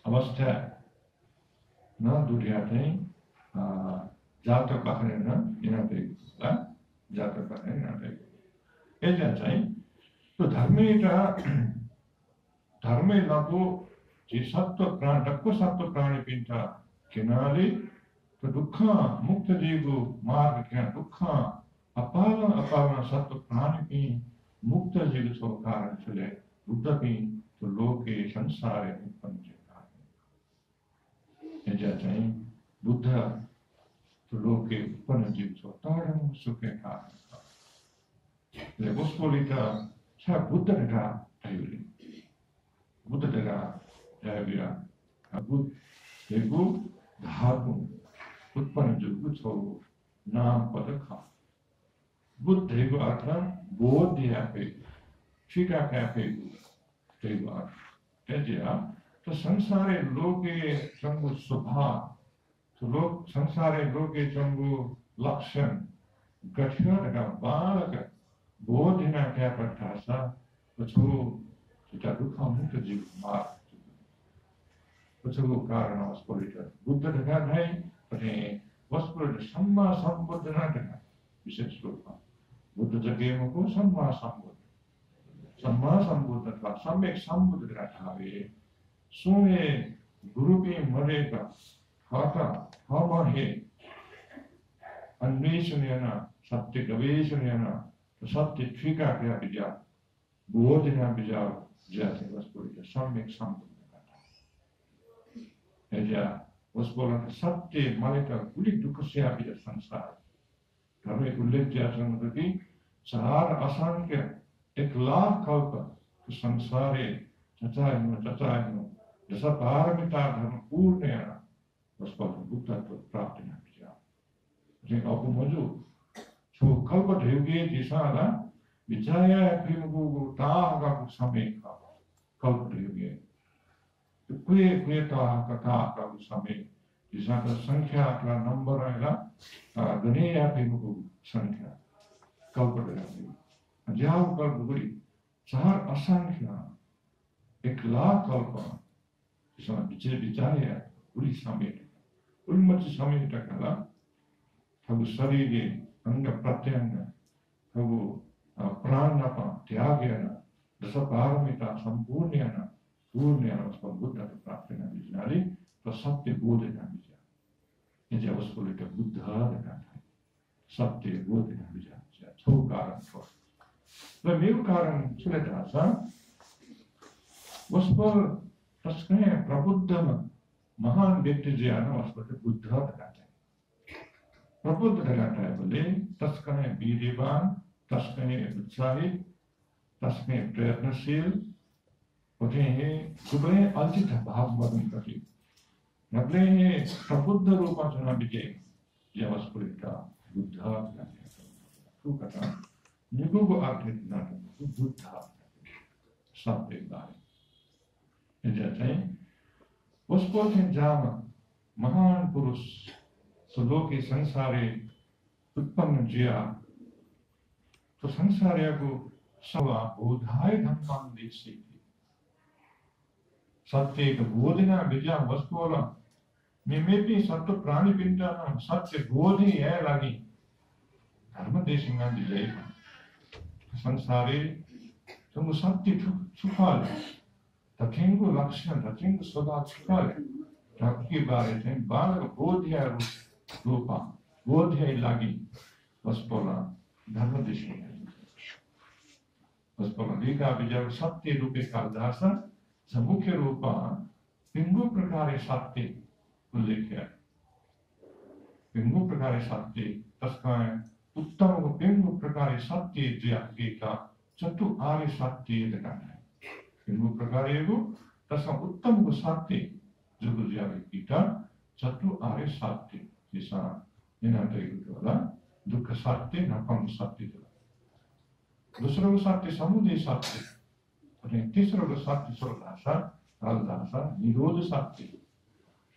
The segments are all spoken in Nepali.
अवस्था न दुर्याते जातक न इनाते जातक इनाते ऐसा चाहिए तो धर्मे लगो जी सत्व प्राण डक्को सत्व प्राणी पिंटा किनारे तो दुख मुक्त जीवो मार्ग क्या दुख अपावन सत्व प्राणी पी मुक्त जीव सो कारण चले बुद्ध पी तो लोके संसारे उत्पन्न ऐसा चाहिए बुद्ध तो लोके उत्पन्न जीव सो तारण सुखे कारण ले उसकोलिता 차 बुद्ध가 자유리 बुद्ध가 자유리야 बुद्ध देखो धातु उत्पन्न जो सो नाम पद खा बुद्ध देखो अर्थ बोध या पे शिका क्या पे देखो अर्थ ऐसा तो संसारे लोके चंगु स्वभाव तो लोग संसारे लोके चंगु लक्षण गठन का बालक बोधिना क्या पढ़ता सा तो kita dukkha mukta जीव मार्ग तो कारण वस्तुलिता Buddha dengan hai pada वस्तुलिता सम्मा संबुद्धना dengan विशेष रूप में बुद्ध जगह में को सम्मा संबुद्ध का सम्यक संबुद्ध रखा है सोए गुरु के मरे का खाता हम है अन्वेषण ना सत्य गवेषण ना सत्य ठिका क्या विचार बोधना विचार जैसे वस्तुलिता सम्यक संबुद्ध ऐसा वस्तुलिता सत्य मालिका कुली दुख से आपित संसार हमें उल्लेख जैसा मतलब कि 4 असंख्य 1,00,000 कल्प तो संसारे चचायनो जैसा पारमिता धर्म पूर्ण है वस्तुलिता बुद्धत्व प्राप्त न किया लेकिन आपको मौजूद जो कल्प ढेउगे जैसा ना विचाया फिर वो तागा कुछ समय का कल्प ढेउगे तो कोई तागा कुछ समय जैसा का संख्या का नंबर है ना गणे या फिर वो संख्या कल्प ढेउगे जाओ कल्प गुरी 4 असंख्य 1,00,000 कल्प जैसा विचाया गुरी समय उन्मत्त समय तक ना तब शरीर अंग प्रत्यंग तब प्राण ना त्यागेन दशपारमिता संपूर्णेन पूर्णेन उसको बुद्ध प्राप्ति न विचारी तो सत्य बोध न विचार ये जब उसको लेकर बुद्ध लगाता है सत्य बोध न विचार छो कारण छो तो मेरे कारण चले जाता उस पर तस्कने प्रबुद्ध महान व्यक्ति जो है ना उस पर बुद्ध लगाता है प्रबुद्ध लगाता है बोले तस्कने वीर्यवान तस्कने उत्साही तस्कने प्रयत्नशील होते हैं सुबह अलचित भाव बदन करती नबले हैं प्रबुद्ध रूपा चुना विजय यह वस्तुलिता बुद्ध तू कथा निगु को आर्थिक नाटक बुद्ध सब एक बार जैसे उस पर थे जाम महान पुरुष सुलोके संसारे उत्पन्न जिया तो संसारिया को सवा बोधाय धम्मां देशी सत्य का बोधना विजय वस्तुला में भी सत्य प्राणी पिंडा सत्य बोध ही है लगी धर्म देशिंगा विजय संसारे तुम सत्य छुपा ले तथिंगु लक्षण तथिंगु सदा छुपा ले रखी बारे थे बाल बोध है रूपा बोध है लगी वस्तुला धर्म देशिंगा वस्तुला लिखा विजय सत्य रूपे कालदासा मुख्य रूपा पिंगु प्रकारे सत्य उल्लेख है पिंगु प्रकारे सत्य तस्काय उत्तम को पिंगु प्रकारे सत्य ज्ञाता चतु आर्य सत्य लगाना है पिंगु प्रकारे को तस्का उत्तम को सत्य जो गुजराती कीटा चतु आर्य सत्य जैसा इन्हें तो वाला दुख सत्य नपंग सत्य दूसरों को सत्य समुदय सत्य और तीसरों को सत्य सोलदासा रालदासा निरोध सत्य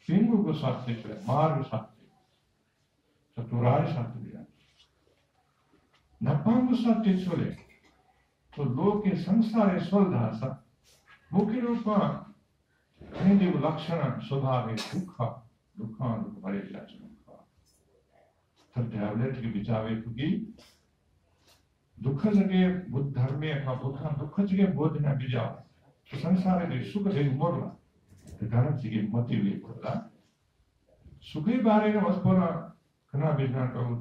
पिंगु को सत्य चले मार्ग सत्य चतुरार्य सत्य दिया नपंग सत्य चले तो लोग के संसारे सोलदासा मुख्य रूप में हिंदी लक्षण स्वभाव है दुख दुख दुख भरे जाते तर टैबलेट के बिचावे क्योंकि दुख जगह बुद्ध धर्म में दुख जगह बोध न बिजाव संसार में सुख जगह मोरला कारण जगह मति हुई बोला सुखी बारे में वस्तुना कना बिजना करूँ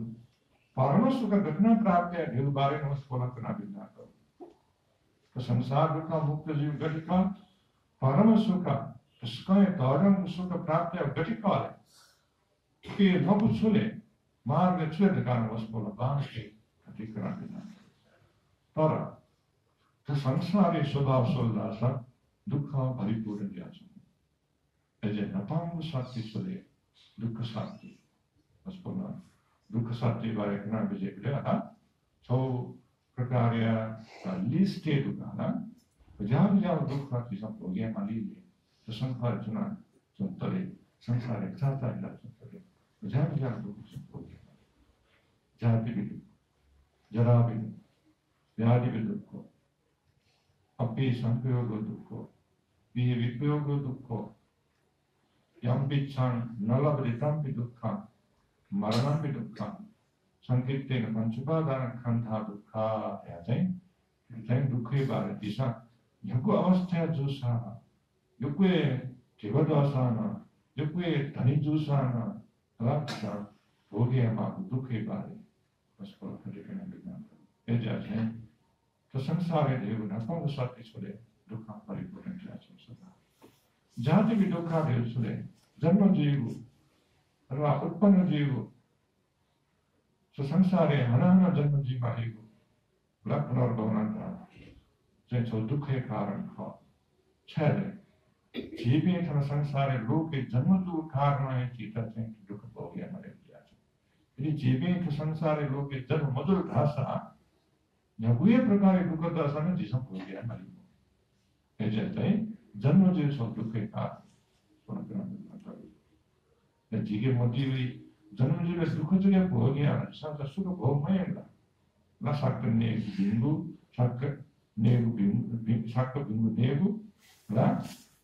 परम सुख घटना प्राप्त है ढेर बारे में वस्तुना कना बिजना करूँ तो संसार दुख मुक्त जीव घटिका परम सुख उसका दौड़म सुख प्राप्त है घटिका है कि न छुले मार्ग छुले कारण वस्तुना बांध के घटिकरण बिना तर तो संसारी स्वभाव सोल्दासा दुख परिपूर्ण जाचु ऐसे नपांग साथी सोले दुख साथी वस्तुना दुख साथी बारे कना बिजे बिले छो प्रकार या लिस्टे दुखा ना जहाँ दुख की सब हो गया माली ले तो संसार चुना चुनतले संसार एक साथ आया चुनतले जहाँ दुख सब हो गया जाति भी दुख जरा भी दुख व्याधि भी दुख अपि संयोग दुख भी विपयोग दुख यम बिच्छान नलबरितम भी दुख मरणम भी दुख संकीर्तन पंचुपादान खंधा दुखा या जाइन दुखे बारे दिशा यको अवस्था जुसा युक्वे केवदासाना युक्वे धनी जुसाना अलगसा भोगे हमारे दुखे बारे बस पर खड़े करने बिना ये जाते तो संसार है देव नपांग साथी सोले दुखा परिपूर्ण जाते सदा जाति भी दुखा देव सोले जन्म जीव अथवा उत्पन्न जीव तो संसार है हना जन्म जीव आएगो लक्ष्ण और भवनांता जैसे दुख के कारण खा छह जीवे थना संसार है लोग के जन्म दु कारण है चीता से दुख हो गया मरे जाते यदि जीवे तो संसार है लोग के जन्म मधुर धासा नहुए प्रकार दुख दासा ने जिसम हो गया मरे ये जाते जन्म जीव सब दुख के कारण जीगे मोदी हुई जन्म जीव दुख जगह हो गया संसार सुख भोग में ना साक्र ने बिंदु साक्र नेगु बिंदु साक्र बिंदु नेगु ना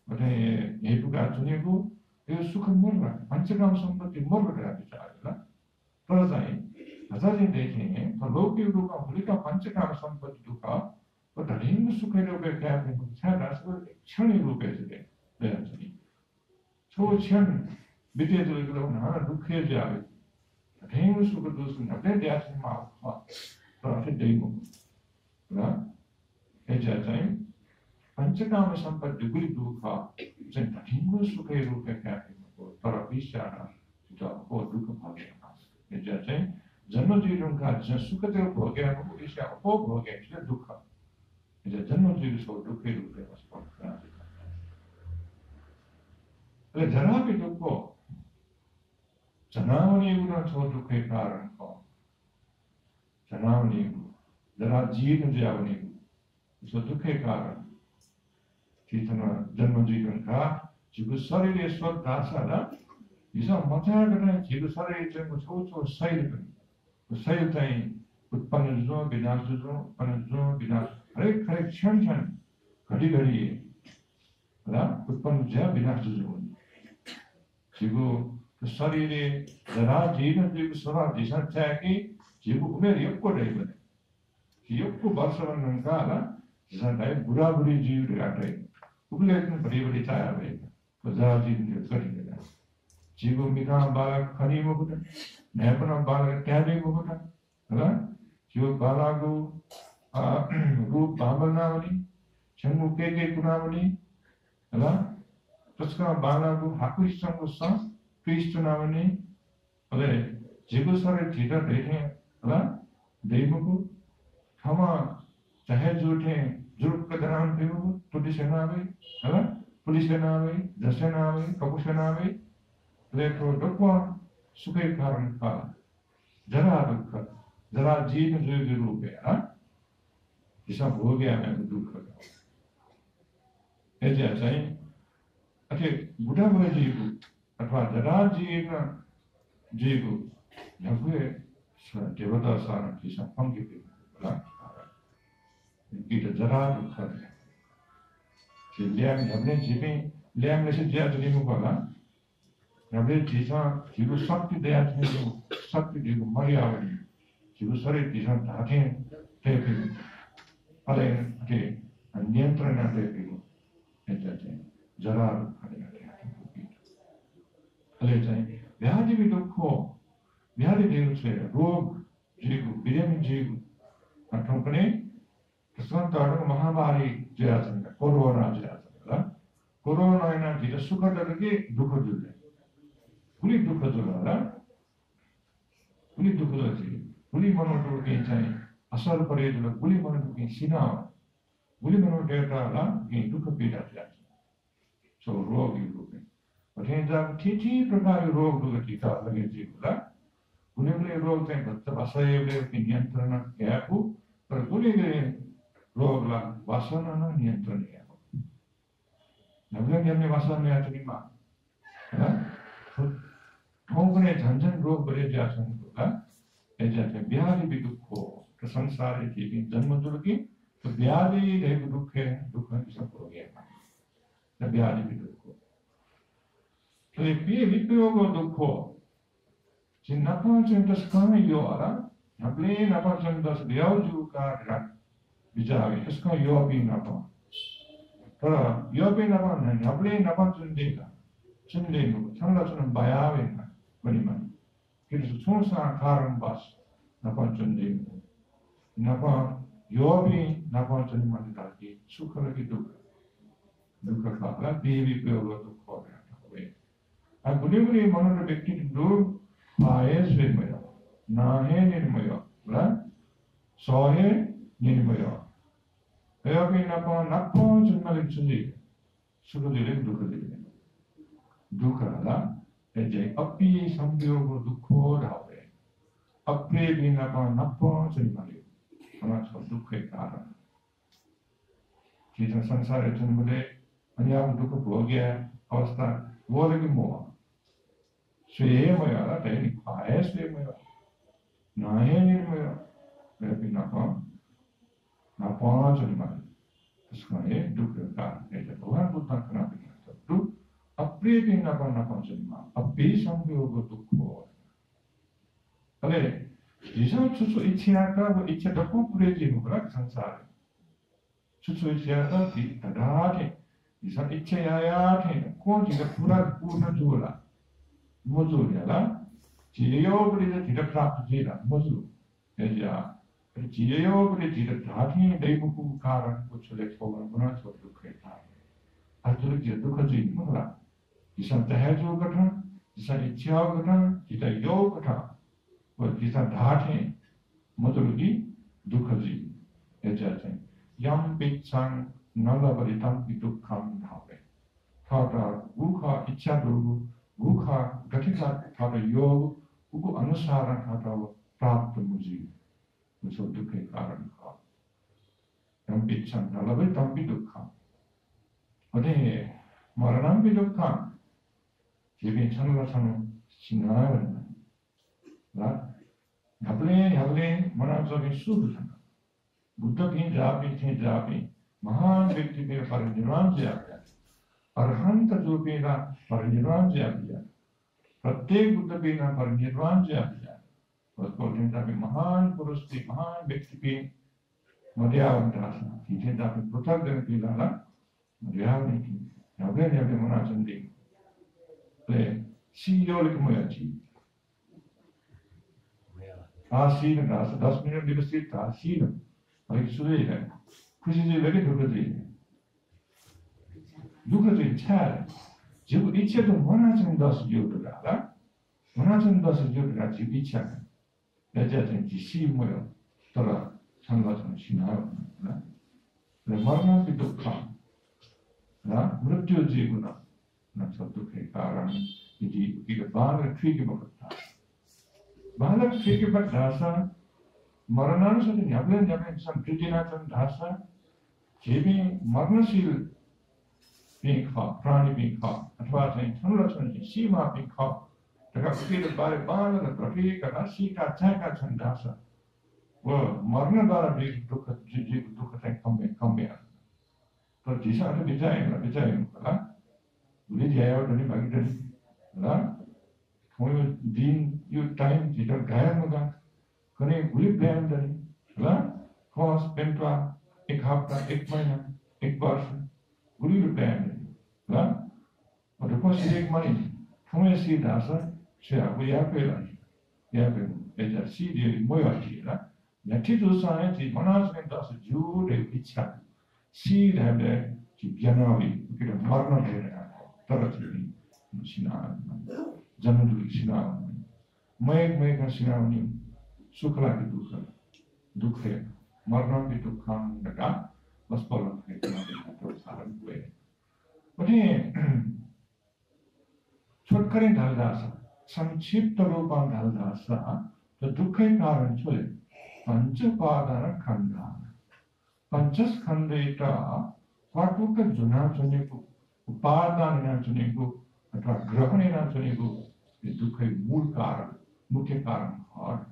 बटे नेगु का चुनेगु ये सुख मोरला पंचकाम संपत्ति मोरला का विचार ना पर जाए हजार दिन देखें तो लोग के रूप में होलिका पंचकाम संपत्ति दुखा और धनिंग सुख रूप में क्या है मुझे रास्ते क्षण रूप में चले लेना चाहिए छो क्षण बीते जो एक लोग ना दुखे जावे धनिंग सुख दूसरे नब्बे ड्यास में मार तो आखिर देंगो ना ये जाता है पंचकाम संपत्ति गुली दुखा जन धनिंग सुख रूप में क्या है पर विचार जो वो दुख भागे ये जाता है जन्म जीवन का जन सुख देव हो गया वो इसे अपोग हो गया इसलिए दुख इसे जन्म जीवन सो दुख के रूप में वस्तु अरे जरा भी दुख को जनावनी गुना सो दुख के कारण को जनावनी जरा जीवन जावनी सो दुख के कारण चेतना जन्म जीवन का जीव शरीर स्वर दासा ना इसे मचा करना जीव शरीर जन्म छो शरीर शरीर चाहिँ उत्पन्न जो विनाश जो उत्पन्न जो विनाश हरेक क्षण क्षण घड़ी घड़ी है उत्पन्न जो विनाश जो जीवो तो शरीर जरा जीवन जीव सदा दिशा चाहे कि जीव उमेर यक्को रहे बने यक्को वर्ष बनने का ना जिसका टाइम बुरा बुरी जीव रहता है उगले इतने बड़ी बड़ी चाया रहे तो जरा जीवन जो करेंगे जीव मिना बालक खनी मुकुट नेपना बालक त्यागे मुकुट है ना जीव बालागु रूप बामनावनी चंगु के कुनावनी है ना तस्का बालागु हाकुष्टंगु सांस क्रिस्ट नावनी अरे जीव सारे जीता देखे है ना देवगु हमा चाहे झूठे जुर्क कदरान देवगु पुलिस नावे है ना पुलिस नावे जैसे नावे कपुष नावे लेकिन दुखवा सुखे कारण का जरा दुख जरा जीवन जो रूप है हाँ ये सब हो गया मैं दुख का ऐसे ऐसा ही अच्छे बुढ़ा हुए जीव अथवा जरा जीवन जीव नहुए देवता सारा की सब पंक्ति पे बोला इनकी तो जरा दुख है Liang Yabne Jibi, Liang Message to Nimukola, Yabe Tisa, he was something there, something you Maria, he was sorry, Tisa, Tatin, Taping, Pale, and Nientrana Taping, and Jaral, Alete, Yadi Viduko, Yadi Dil, Rogue, Jigu, Biram Jigu, a company. Santaran Mahamari Jayasanga, Corona Jayasanga, Corona in a Jita Sukadaki, Dukadule. Fully Dukadula, Fully Dukadati, Fully Monotoki in China, Asal Parade, Fully Monotoki in Sina, Fully Monotata in Dukapita. So, rogue you looking. But in the Titi, prepare rogue to the Tita, the Jibula, Fully rogue and the Vasai in Yantrana, Yaku, but Fully Rogla वासना ना नियंत्रण है नवले जन्मे वासना में आते निमा है ना ठोंकने झंझन रोग बड़े जासन होगा ऐसे ब्याधि भी दुख हो तो संसार की भी जन्म दुर्गी तो ब्याधि एक दुख है दुख में सब हो गया ना ब्याधि भी दुख हो तो ये भी विपयोग दुख हो जिन्ना चिंतस कहाँ यो आरा नवले नपा चिंतस ब्याजू का Bijavi, इसका योबी नपा, थोड़ा योबी नपा नहीं, अपने नपा चुनने को, चंदा चुन बायावे ना, बनी मनी, किसी चुनसा कारण बस नपा चुनने को, नपा योबी नपा चुनने मनी ताकि सुख लगी दुख खाला देवी पे वो दुख हो गया हुए, अब बुरी मनोर व्यक्ति दुख आये स्वेमय, नाहे निर्मय, ना सोहे Nirmay Eopi Napo Chunmali Sukadil Dukadil Dukala, Eje Api Sambio Duko Rave, Api Napo Chunmali, Amas of Duke Kara. Jesus Sansara Chunmale, Anyam Duka Bogia, Osta, Volagi Moa. Swayamaya, Tani Paya Swayamaya, Nayanimaya, Eopi Napo. ना पांच निमाने, इसका ये दुख का ये जब भगवान बुद्ध का नाम है तो दुख अप्रिय भी ना पांच निमा, अप्रिय संयोग दुख हो, अरे जिसे चुचु इच्छा का वो इच्छा डको पूरे जीवन का संसार है, चुचु इच्छा का कि तदाते, जिसे इच्छा यार है, कौन चीज़ पूरा पूर्ण जोड़ा, मौजूद है ला, चीज़ों पर इसे धीरे प्राप्त जीरा, मौजूद है जा जियो बड़े जिधर धाती दैवकु कारण कुछ लेख होगा बना तो दुख है था अर्जुन जी दुख जी मगला जिसान तहजो कथा जिसान इच्छा कथा जिता योग कथा और जिसान धाते मधुरगी दुख जी ऐसे यम पिचांग नला बलितम की दुखम धावे थाटा गुखा इच्छा दुर्गु गुखा गतिका थाटा योग उको अनुसार थाटा प्राप्त मुझी So dukkha karan ka. Tampi chanda labe tampi dukkha. Ade maranampi dukkha. Jibi chanda chanu singaran. La yable manasogi sudhu chanda. Buddha ki jabi mahan व्यक्ति के परिनिर्वाण से आ गया. अरहंत जो भी ना परिनिर्वाण से आ गया. प्रत्येक बुद्ध भी ना परिनिर्वाण से आ गया. उसको चिंता में महान पुरुष की महान व्यक्ति की मर्यादा थी चिंता में पृथक जन की लाला मर्यादा नहीं थी यबले मना चंदी ले सीयोल की मयाची आसीन दास 10 मिनट विकसित आसीन और एक सुधे है खुशी से लगे दुख जी चार जब इच्छा तो मना चंदास जोड़ा जब इच्छा 여자든 지시모요 돌아 상가선 신하요 나 머나비 दुखा ना मृत्यु जीवना ना सब दुख के कारण यदि एक बालक ठीक बकता बालक ठीक बकता मरणानुसार न्याबले संप्रतिना संधासा जेबी मरणशील बिखा प्राणी बिखा अथवा संरक्षण सीमा बिखा तक फिर बारे बाल न प्रतीक का सीता चाका संधासा वो मरने द्वारा भी दुख जीव दुख से कम में तो जिसा तो बिचाएगा 우리 제야들이 말들이 나 거의 दिन टाइम जिधर गायब होगा कने उली प्लान ला कॉस्ट पेंट्रा एक हफ्ता एक महीना एक वर्ष उली प्लान ला और रिपोर्ट एक महीने हमें सी दासा शेयर को या पे ऐसा सी दे मोया थी ला नेटी जो सारे जी मैनेजमेंट दासा जो रे इच्छा सी रहते जी जनवरी के मारना दे रहा तरह जनवरी मैं का सिनावनी सुखला की दुख है मरना की दुखान लगा बस पलक है तो सारा हुए उन्हें छोटकरे ढलदासा संक्षिप्त रूपा ढलदासा तो दुख के कारण चले पंचपादान खंडा पंचस खंडेटा वाटुक जुना चुने को उपादान चुने को अथवा ग्रहण चुने को दुख के मूल कारण मुख्य कारण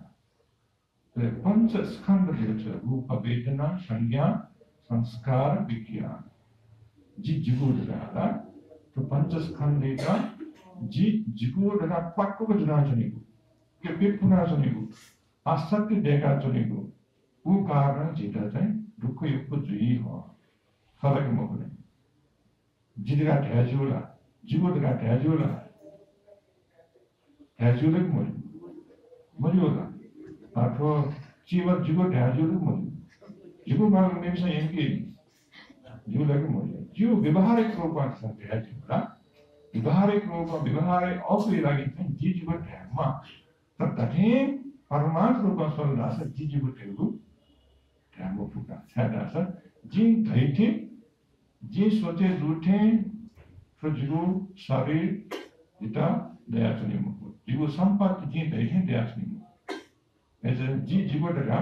है पंच स्कंद रूप वेदना संज्ञा संस्कार विज्ञान जी जिगुड़ा तो पंच स्कंद जी जिगुड़ा पक्को को जुना चुने को के पिपुना चुने को आसक्ति देखा चुने को वो कारण जीता जाए दुख युक्त जुई हो फरक मोकले जिधर ढैजुला जिगुड़ा ढैजुला ढैजुले मरियोला आठो जीवन जिगो ढैजुले मरियो जिगो भाग में से इनकी जिगो लगे मरियो जिगो व्यवहारिक रूप से ढैजुला व्यवहारिक रूप व्यवहारिक ऑफरी लगी थे जी जिगो ढैमा तब तथे परमार्थ रूप से लासा जी जिगो ढैगु ढैमो फुका छाड़ा सा जिन ढैथे जी सोचे रूठे तो जिगो शरीर इता दया चुनी मुको जिगो संपत्ति जी ढैथे दया चुनी मुको ऐसे जी जिगो ढगा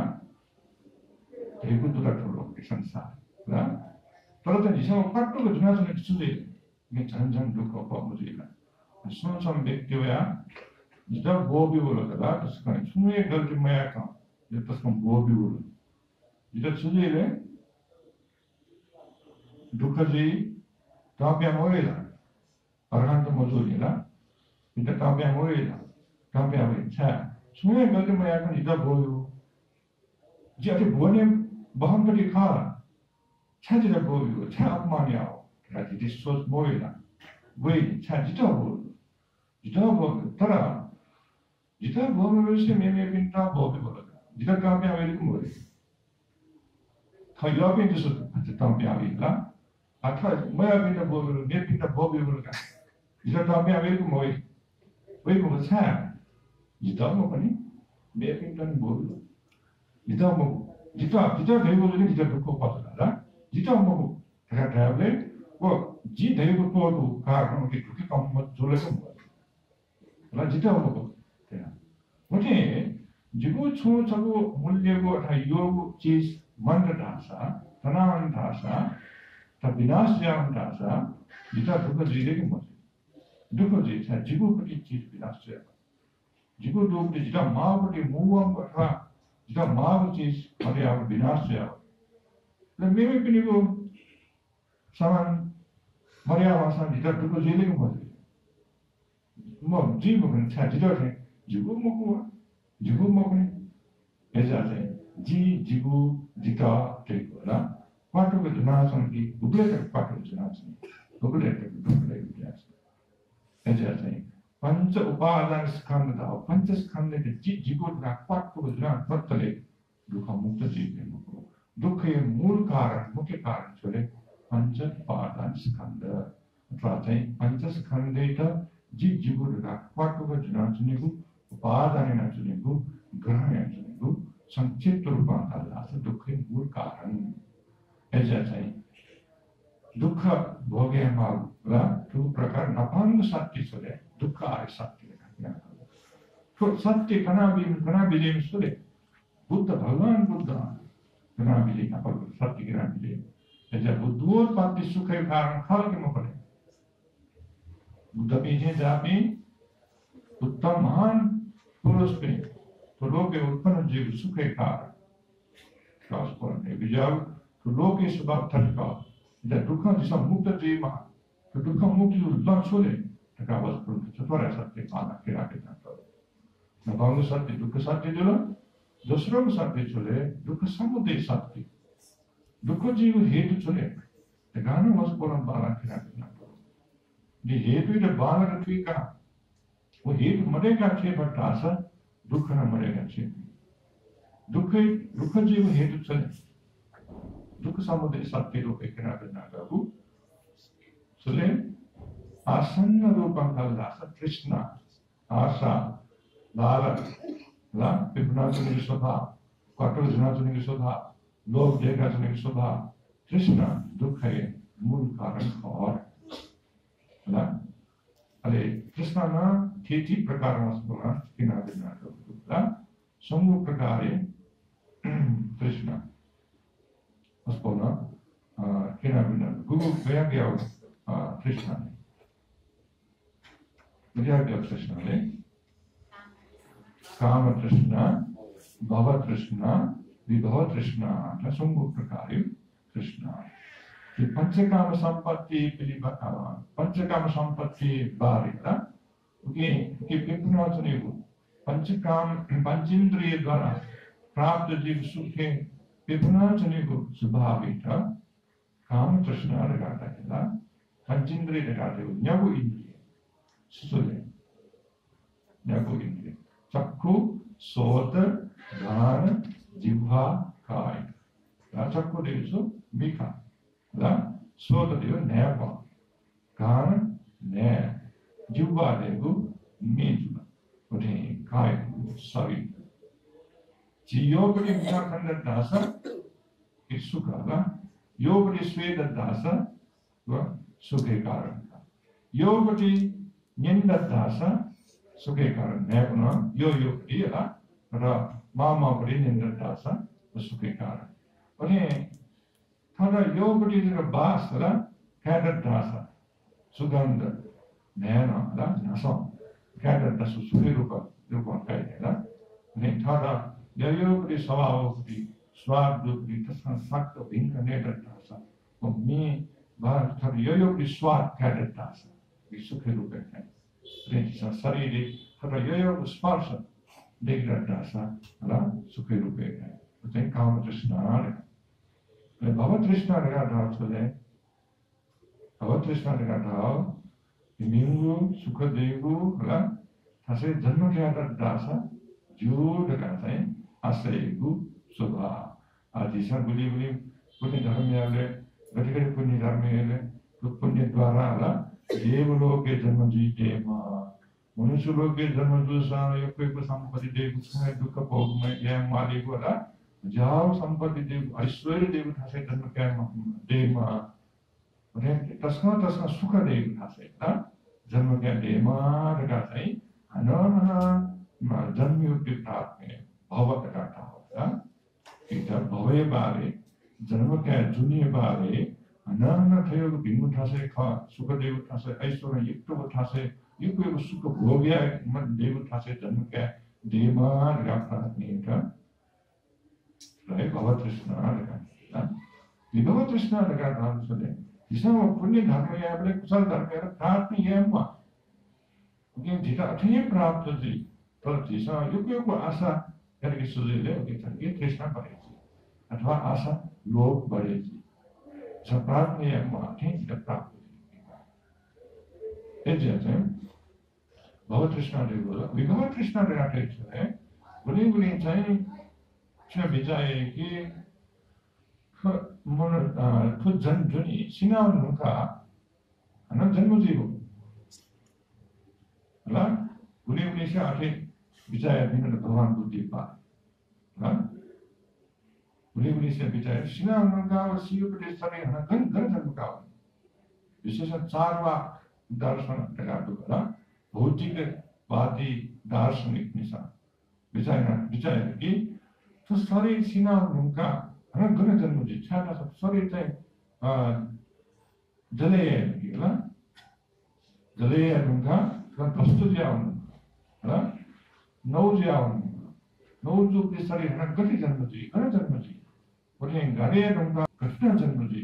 ढैगु तुला ठोलो के संसार ला तरह तो जिसे वो पट्टो को जुना चुने किसुदे ये जन दुख को मुझे ला सुन व्यक्ति हो या जिधर वो भी बोला था तो उसका सुने गलती में आया था जब तक हम वो भी बोला जिधर सुने ले दुख जी ताप्या मोरेला अरहंत मौजूद ला जिधर ताप्या मोरेला ताप्या में छा सुने गलती में आया था जिधर बोलो जिधर बोने बहुत बड़ी खाला छा जिधर बोलो छा अपमान याओ क्या जिधर सोच मोरेला वही छा जिधर बोलो तरा जिधर बोलो से मैं बिन्ना बोल बोला जिधर ताप्या मेरे को मोरे खाया भी जिस ताप्या भी ला अथा मैं बिन्ना बोल मैं बिन्ना बोल बोला जिधर ताप्या मेरे को मोरे वही बोला छा जिधर मो कनी मैं बिन्ना बोल जिधर देव बोले जिधर दुखो पाता ला जिधर मो क्या ड्राइवले वो जी देव को तो कारण के दुखी काम मत जोले को ला जिधर मो मुझे जिगो छो छगो मूल्य को था योग चीज मंत्र धासा तनावन धासा तब विनाश जावन धासा जिता दुख जीरे के मुझे दुख जी था जिगो पटी चीज विनाश जावन जिगो दुख जिता माँ पटी मुआम अथवा जिता माँ चीज हरे आप विनाश जावन ले मेरे पिनी को सामान मरिया वासा जिता दुख जीरे के मुझे मो जी मुकन था जिता थे जिगो मोकने ऐसा है जी जिगो जिता टेको ना पाटो के जुनासन की उबले तक पाटो जुनासन उबले ऐसा है पंच उपादान स्कंद था पंच स्कंद के जी जिगो ना पाटो के जुनान पत्तले दुख मुक्त जीवन मुको दुख के मूल कारण मुख्य कारण चले पंच उपादान स्कंद अथवा पंच स्कंद इटा जी जिगो ना पाटो के जुनासन को उपादान चुने को ग्रहण चुने को संक्षिप्त रूपांतर दुख के मूल कारण ऐसा है दुख भोगे माला तो प्रकार नपांग सत्य सुरे दुख आय सत्य तो सत्य कना बिले सुरे बुद्ध भगवान बुद्ध कना बिले का पर सत्य कना बिले ऐसा बुद्धोर पाति सुख के कारण खल के मुकले बुद्ध पीछे जापे उत्तम महान पुरुष पे तो लोग उत्पन्न जीव सुखे कारण विजय तो लोग इस बात का 이제 두ഃख에서 무kt지만 그 दुःख मुक्ति लक्ष्यले taka वस्तु चतुर्थ सत्य पाना किराकेता न भावना सत्य दुःख सत्य दिलो दोस्रो सत्य चले दुःख समुदय सत्य दुःख जीव हेतु चले गाना वस्तु बोलन बाला किराकेता ये हेतु इधर बाला का ट्वीका वो हेतु मरेगा छे बटासा दुःख न मरेगा छे दुःख जीव हेतु चले दुःख समुदय सत्य रूपे किराकेता काबू चले आसन्न रूपं कलदासा कृष्ण आशा लाल ला विपनाचुनी स्वभाव कटल जनाचुनी स्वभाव लोभ देखाचुनी स्वभाव कृष्ण दुख है मूल कारण और ला अरे कृष्ण ना खेती प्रकार मस्पुरा किना बिना ला समूह प्रकारे कृष्ण मस्पुरा किना बिना गुरु गया गया कृष्ण विद्यार्थी कृष्ण ने काम कृष्ण भव कृष्ण विभव कृष्ण समूह प्रकार कृष्ण पंचकाम संपत्ति पंचकाम संपत्ति बारिता पंचकाम पंचेंद्रिय द्वारा प्राप्त जीव सुखे विपुनाचने को स्वभावित काम कृष्ण लगाता है पंचेंद्रिय लगाते हो न्यागो इंद्रिय सुले न्यागो इंद्रिय चक्षु सोत घ्राण जिह्वा काय चक्षु देवसो मिखा ला सोत देव नैपा घ्राण नै जिह्वा देव मेजुला उन्हें काय सवी जियोगरी मिखा खंड दासा सुखा योगरी स्वेद दासा वह सुखे कारण योगरी निंददासा सुखे कारण नैपुना यो योगरी अला रा मामा परी निंददासा सुखे कारण उन्हें थोड़ा योगरी का बास अला कैददासा सुगंध नैना अला नसों कैददासा सुखे रूपा कहते हैं उन्हें थोड़ा योगरी स्वभावोगरी स्वाद योगरी तस्ना सक्त भिंग नेददासा वो मी बार थोड़ा योगरी स्वाद कैददासा सुखे रूपे है शरीर थोड़ा यो स्पर्श देखदासा अला सुखे रूपे है तो काम तृष्णा भव तृष्णा लगा था चले भव तृष्णा लगा था मिंगु सुख देगु अला थसे जन्म क्या दासा जो लगा था आश्रयगु सुभा आदि सब बुली बुली पुण्य धर्म में आले गठगढ़ पुण्य धर्म में आले तो पुण्य द्वारा अला देवलोके जन्म जीते मनुष्य लोके जन्म दूसरा कोई को संपत्ति देव उसमें दुख भोग में यह माली को ला जाओ संपत्ति देव ऐश्वर्य देव था से जन्म क्या देव उन्हें तस्ना सुख देव था से जन्म क्या देव लगा से अनोना जन्म युक्त प्राप्त में भव लगा था होता इधर भवे बारे जन्म क्या जुनिये बारे अनंत थयो बिंगु थासे खा सुख देव थासे ऐश्वर्य युक्त वो थासे युक्त वो सुख भोग्या मन देव थासे जन्म क्या देवार गाता नहीं था राय भव तृष्णा लगा विभव तृष्णा लगा था उसने जिसमें वो पुण्य धर्म या अपने कुशल धर्म या प्राप्त नहीं है हुआ उन्हें जितना अठे प्राप्त जी पर जिसमें युक्त को आशा करके सुझे ले उनके तरह तृष्णा बढ़ेगी अथवा आशा लोभ बढ़ेगी सब प्राप्त नहीं है माथे जब प्राप्त है जैसे भव तृष्णा देवला विभव तृष्णा देवते हैं बुली चाहिए क्या बिचारे कि मन खुद जन जुनी सिनाव नुका अनंत जन्म जीवो ला बुली से आते बिचारे बिना भगवान बुद्धि पा ला बुली से बिचारे सिनाव नुका और सीओ प्रदेश सारे हना गन जन्म का विशेषण चारवा दर्शन लगा दो ला भौतिक वादी दार्शनिक निशान बिचारे की तो सारे सिनाव नुका हना गन जन्म जी छाता सब सारे चाहे जले ला जले नुका kan pastu jaun ला नौ jaun नौ जो पिसरी हना गति जन्म जी गण जन्म जी उन्हें गरे नुका घटना जन्म जी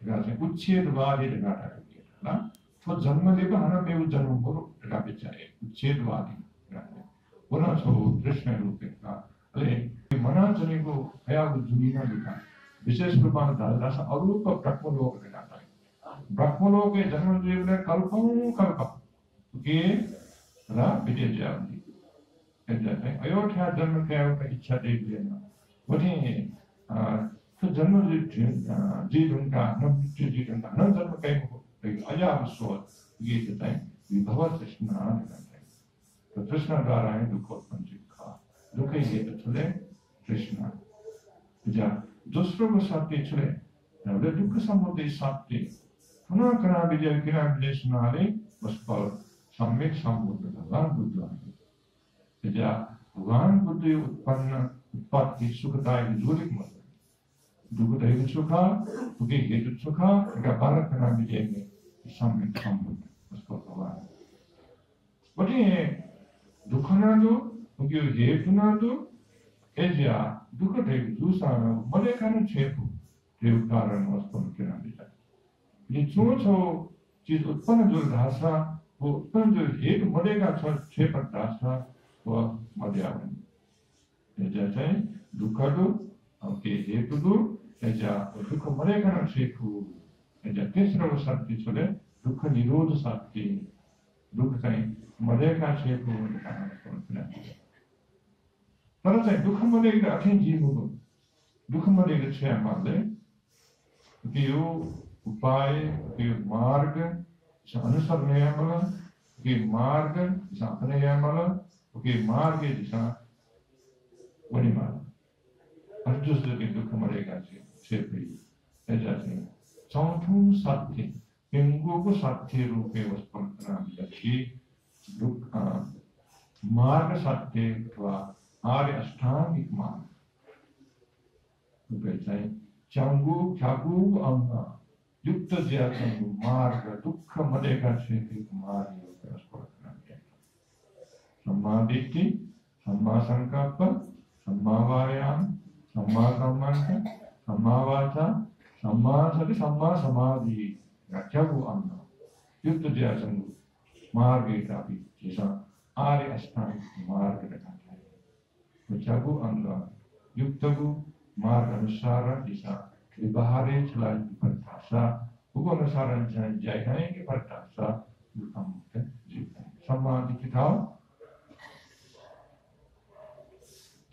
그래서 우체드와디 들어가다 그러나 또 जन्मदेखि हनमेव जन्मको का विचार उच्छेदवादी 원하서 कृष्ण रूपेका अले मना जनेको भयाको जुनिना लिखा विशेष रूपमा धारासा अरूप ब्रह्मलोक दिखाता है ब्रह्मलोक के जन्म जीवने कल्पं कल्प के रा विजय जावनी ऐसे अयोध्या जन्म के का इच्छा दे देना वही तो जन्म जीवन का मृत्यु जीवन का न जन्म के अयाम सोच ये कहते हैं विभव तृष्णा तो तृष्णा द्वारा है दुख उत्पन्न का दुख ही है चले तृष्णा जब दूसरों को साथी चले वे दुख समुद्र साथी पुनः करा विजय सुनाले बस पर सम्यक समुद्र भगवान बुद्ध है जब भगवान बुद्ध उत्पत्ति सुखदायक जोलिक मत दुखदायक सुखा दुखे हेतु सुखा का बालक करा विजय में सम्यक समुद्र बस पर भगवान बड़ी दुखनादो उनके हेतुनादो ऐसा दुख देव दूसरा मरे कारण छेपु देव कारण उत्पन्न किया मिला ये जो चीज उत्पन्न जो रासा वो उत्पन्न जो हेतु मरे का छेप रासा वो मध्यावन ऐसा दुख दो उनके हेतु दो ऐसा दुख मरे कारण छेपु ऐसा तीसरा वो शक्ति चले दुख निरोध शक्ति दुख कहीं मरेगा छेपु तर चाहिँ दुःख मरेको अठै जीवको दुःख मरेको छ हामीले यो उपाय यो मार्ग अनुसरणीयमल यो मार्ग अपनेयमल यो मार्ग दिशा वनिमाल अर्जुसले दुःख मरेका छेपी ऐसा चाहिँ चौथौं साथी पिंगोको साथी रूपे वस्तुना कि मार्ग सत्य अथवा आर्य अष्टांगिक मार्ग चाहिँ चांगु चागु अंग युक्त ज्याचंगु मार्ग दुख मदेका क्षेत्र मार्ग सम्मा दिट्ठि सम्मा संकल्प सम्मा वायाम सम्मा कर्मण्य सम्मा वाचा सम्मा सति सम्मा समाधि चागु अंग युक्त ज्याचंगु मार्ग का भी जैसा आर्य अष्टांग मार्ग दिखाता है तो चागु अंग युक्त को मार्ग अनुसार दिशा विभारे चला परतासा वो अनुसार जाएगाएं के परतासा दुखम मुक्त जीवन समाधि की था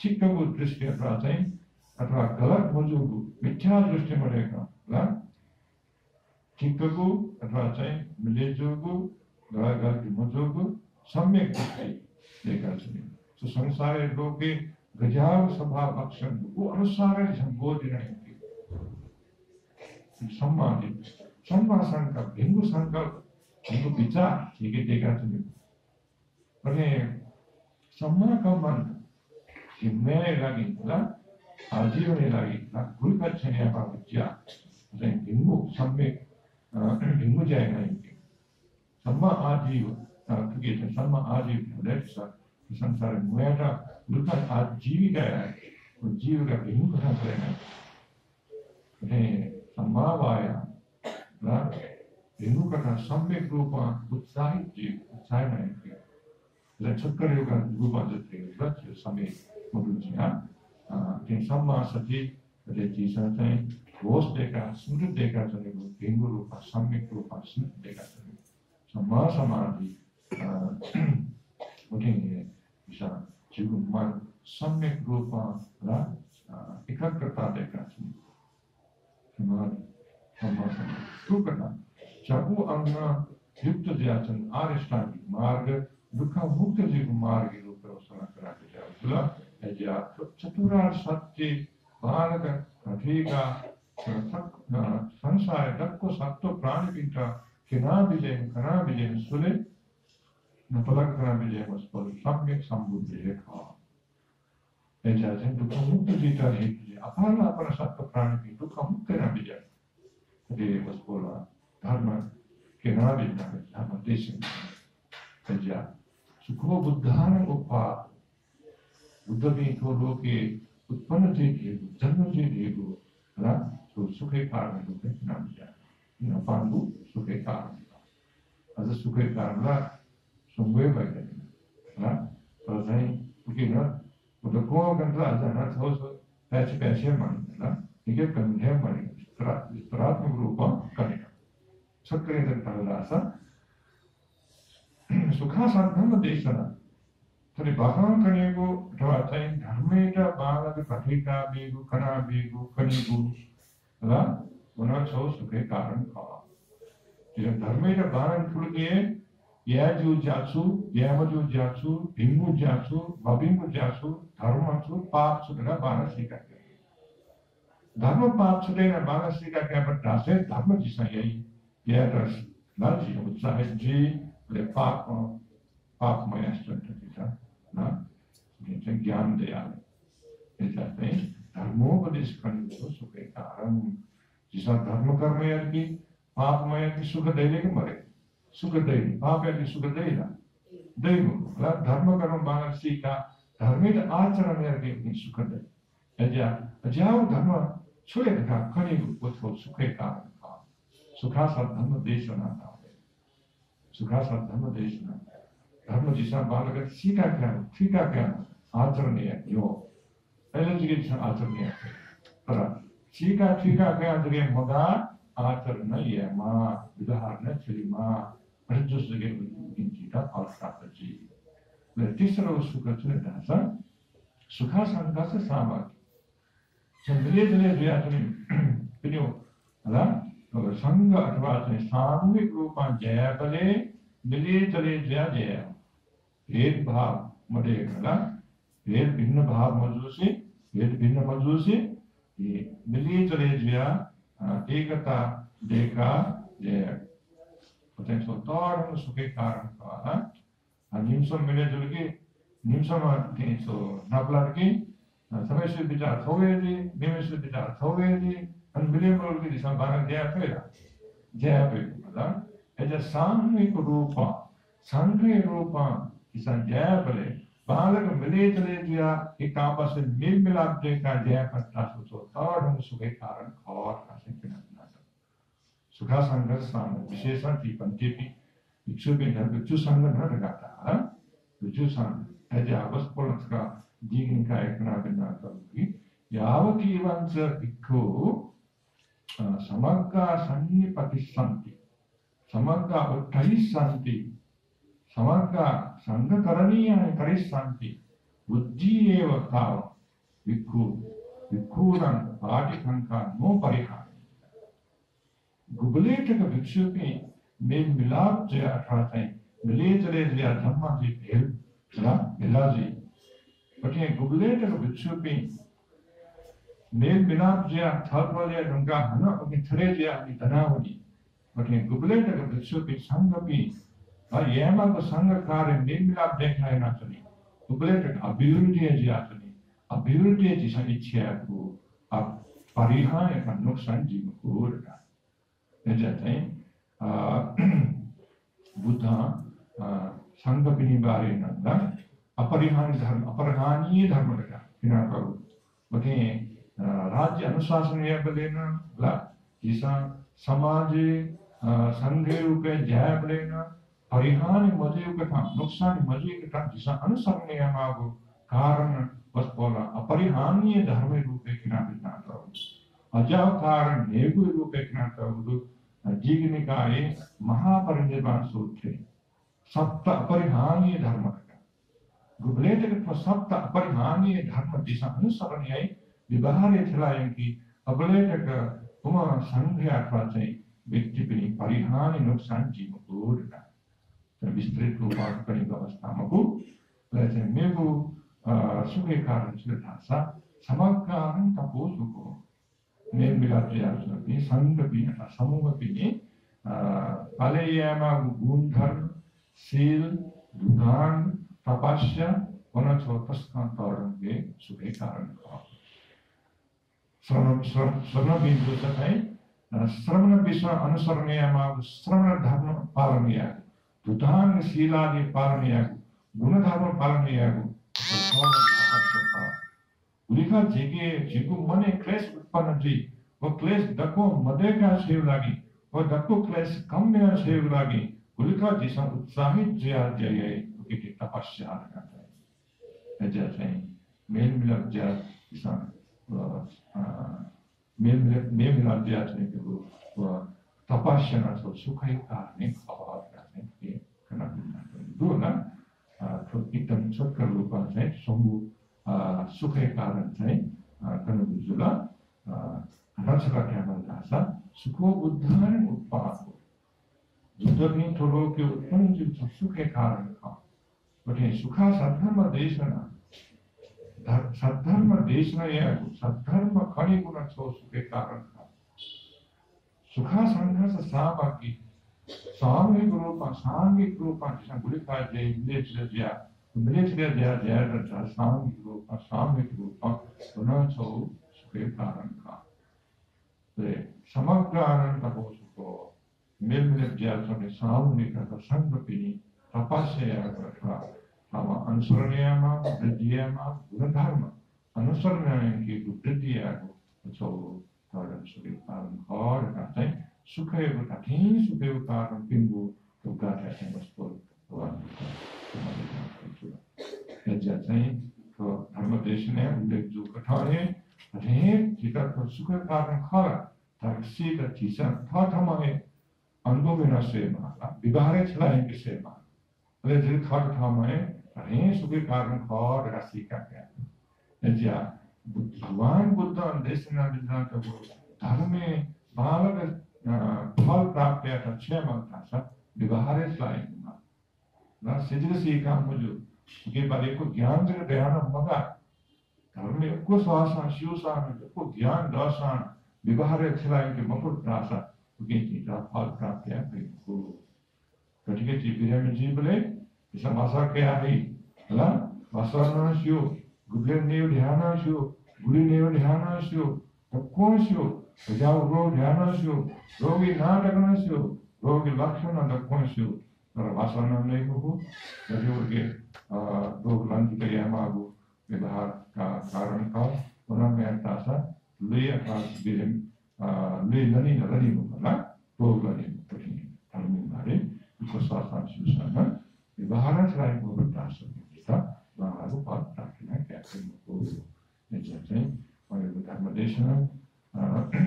ठीक तो वो दृष्टि अथवा गलत मौजूद मिथ्या दृष्टि मरेगा ना ठीक तो वो अथवा चाहिए मिले जो वो गलत की मौजूद सम्यक दृष्टि देखा सुनिए तो संसार लोग के गजाव स्वभाव अक्षर वो अनुसार संबोधन है सम्मानित सम्मा संकल्प हिंदू संकल्प हिंदू विचार ठीक है देखा सुनिए अरे सम्मा का मन हिम्मत लगी ना आजीवन लगी ना गुरु का चनिया का विचार तो हिंदू सम्यक हिंदू जाएगा इनके सम्मा आजीव क्योंकि सम्मा आजीव लेट सा संसार मुयाटा दुखा आजीविका है वो जीव का हिंदू का संसार है सम्मावाया ना हिंदू का सम्यक रूप उत्साहित जीव उत्साह में है चक्कर योग का रूप आते हैं बस समय मधुचिया कि सम्मा सती रेती साथे रोज देखा स्मृति देखा चले वो हिंदू रूप सम्यक रूप स्मृति देखा चले सम्मा समाधि उठेंगे ऐसा जीवन मन सम्यक रूप ला एकाग्रता देखा चले समाधि सम्मा समाधि तो करना चाकू अंग युक्त ज्याचन आरिष्टांगिक मार्ग दुख मुक्त जीव मार्ग रूप उसना कराते जाओ बोला ऐजा चतुरार्थ सत्य बालक कथेगा संसार तक को सत्व प्राणी पिता कना विजय सुले न पलक कना विजय वस्तु सम्यक संबुद्ध है खा ऐजा जन दुख मुक्त जीता है अपना अपना सत्व प्राणी पिता दुख मुक्त कना विजय ये वस्तु धर्म कना विजय धर्म देश ऐजा सुखो बुद्धान उपा बुद्ध भी तो लोग के उत्पन्न थे जन्म से थे ना तो सुखे कारण रूप में नाम दिया pandu suke karan. As a suke karan somewhere by then. Rasai, okay, no, but the core control is also patch man, you get contemporary, Stratma group of Kanina. Sakri and Kalasa Sukhasan Dhammadeshana. So the Bahan Kanibu, Tavatain, Dharmeta, Bala, the Patika, Bigu, Kana, Bigu, Kanibu, La, one not so Suke Karan Kala. The Dharmeta Baran Kulge, Yaju Jatsu, Yamaju Jatsu, Bingu Jatsu, Babingu Jatsu, Dharmatsu, Papsu, Bana Sika. Dharma Papsu, Bana Sika, but Dase, Dharma Jisai, Yadas, Laji, Utsai G, the Pap Maestro, it's a Gyan Dayal. It's a thing, Dharmo, but is controlled, Suke Karan, Jisa Dharma Karmayaki, Pap Mayaki Suka Daily Mare. Sukadei, Papa Sukadela. Demu, Dharma Karambana Sika, Dharmida Archana Mergi in Sukadei. Aja, Ajao Dharma, Sueka, Kanibu, what for Sukeka, Sukasa Dhamma Deshana. Sukasa Dhamma Deshana. Dharma Jisa Balaga Sika Kan, Tika Kan, Archana, yo. Eligitation Archana. Sika Tika Kan, Moda, Archana, Ma, Vidaharna, Chilima. Just again in Gita or strategy. The Tisra Sukha Sukhasan Gasa Sama. Some village reaction, video, Sanga Advance, Sami group on Jayabale, village Jaya, Red Bhav Madekala, Red Binna Bhav Mazusi, Red Binna Mazusi, the village Jaya, Dekata, Deka, Jaya. Potential thought on Suke Karan Kala, and Nimson Military, Nimson, so Nablarki, Sameshu Bita Tovedi, Nimeshu Bita Tovedi, and William Rolki, some Baran Jayapur, as a Sangri Rupa, Sangri Rupa is a Jayapale, Balag Military, Ikapas and Milmilab Deka Jayapan Tasu, so third on Suke Karan or Asinkinat. Sukhasangas Sam, Vishesan Tipantipi, it should be done with Chusangan Radagata, the Chusan, Ajavas Polanska, Diginka Eknabinaki, Yavaki Vansa Iku, Samarka Sani Patisanti, Samarka Utaisanti, Samarka Sangakarani and Karisanti, Uji Eva Tao, Vikuran, Patikanka, no Parihan. Gubulate of Vikshupi made Milab Jaya Tratai, Military Dhamma Bel, Belazi. But a Gubulate of Vikshupi made Milab Jaya, Thalvalia Dunga, Hana, Mitreja, Mitanavani. But a Gubulate of Vikshupi Sangapi, a Yama Sangakar and made Milab Dekha Natani. Gubulate ability Jatani, ability is an Ichiaku, a Pariha and no Sanji Murga. At that time, Buddha, Sangapini Bari Nanda, Aparihani Dharmaka, Pinakaru. But Raja Anusasana Balena, Black, Isa, Samaji, Sangayuka, Jayabalena, Parihani Majukata, Nuksani Majikata, Isa Anusasana Magu, Karan, Vaspola, Aparihani Dharma Rupekinaka. Ajao Karan, Negu Rupekinaka. Jignikai Mahaparinirvan Sutri Sapta Aparihani Dharma. Gublated for Sapta Aparihani Dharma Disa Anusarani, Vibahari Tilayanki, Ablated Uma Sangria Trate, Victipini, Parihani no Sanji Murda. The district to Parkanivas Tamabu, let's say Mebu Sukekaran Chilasa, Samakaran Tapuzuko. Name Bilatrias, Sangapi, Samugapini, Palayama, Gundhar, Seal, Dugan, Tapasya, one of the first Kantoran, Sukekaran. Sarna being Dusatai, Stramana Bisa, Anusarniama, Stramana Dharma Paramia, Dudan, Sila, the Paramia, Gunadharma Paramia, Ulika Jiki, Jiku Money, Clash with Panaji, or Clash Dako, Madeka Shivlagi, और दक्को क्लेश कम में सेव लागी गुलिका जिसा उत्साहित जिया जाए कि तपस्या करता है जैसे मेल मिलाप जिया जिसा मेल मिलाप जिया है कि वो तपस्या ना तो सुखाई कारणे अभाव करने के करना दो ना तो एकदम सत्कर रूपा चाहिँ समूह सुखाई कारण चाहिँ करना जुला रचका ट्यामल दासा सुखो उद्धारण उत्पाद जुद्धनी थोड़ो के उत्पन्न जो सुखे कारण का बटे सुखा सद्धर्म देशना या सद्धर्म खड़ी गुण छो सुखे कारण का सुखा संघर्ष सामग्री सामूहिक रूपा जिसमें गुलिका जय मिलेचर्या जया सामूहिक रूपा गुण छो सुखे कारण का समग्र आनंद का हो सुखो मेल ज्यादा सामूहिक संगपिनी तपस्या हम अनुसरणीयमा वृद्धियमा गुणधर्म अनुसरण की वृद्धिया को कारण सुखे कारण और कहते सुखे कठिन सुखे कारण पिंगु तो गाता है वस्तु जैसे तो धर्म देश ने उल्लेख जो कठारे कठिन जिधर तो सुखे कारण खरा ताकि का चीज़ था हमारे अनुभव में से माला विवाह चलाएंगे से माला अरे जिस खाट था हमें कहीं सुबह कारण खार राशि का क्या ऐसा भगवान बुद्ध अंधेश ना बिना तो वो धर्म में बालक फल प्राप्त किया था 6 मंत्र था विवाह चलाएंगे माला ना सिद्ध सी काम मुझे उसके बाद एक को ज्ञान से ध्यान मगा धर्म में को स्वासान शिवसान को ज्ञान दासान विवाह चलाएंगे मकुट रासा उसके चीज़ फल प्राप्त किया को कटिके चीज़ में जी बोले इसे मासा क्या है ना वासना शिव गुबले नेव ध्यान शिव गुली नेव ध्यान शिव तो कौन शिव जाओ रो ध्यान शिव रोगी नाटकना शिव रोगी लक्षण तो कौन शिव और वासना नहीं हो जैसे उनके रोग लंच के यमागु व्यवहार का कारण का उन्होंने तासा ले का बिरम ले लनी मुकला रोग लनी मुकनी धर्म मारे उसको स्वास्थ्य शिवसाना विवाह चलाएं को बता सकते था वहाँ को बात प्रार्थना कहते हैं को जैसे और धर्म देश में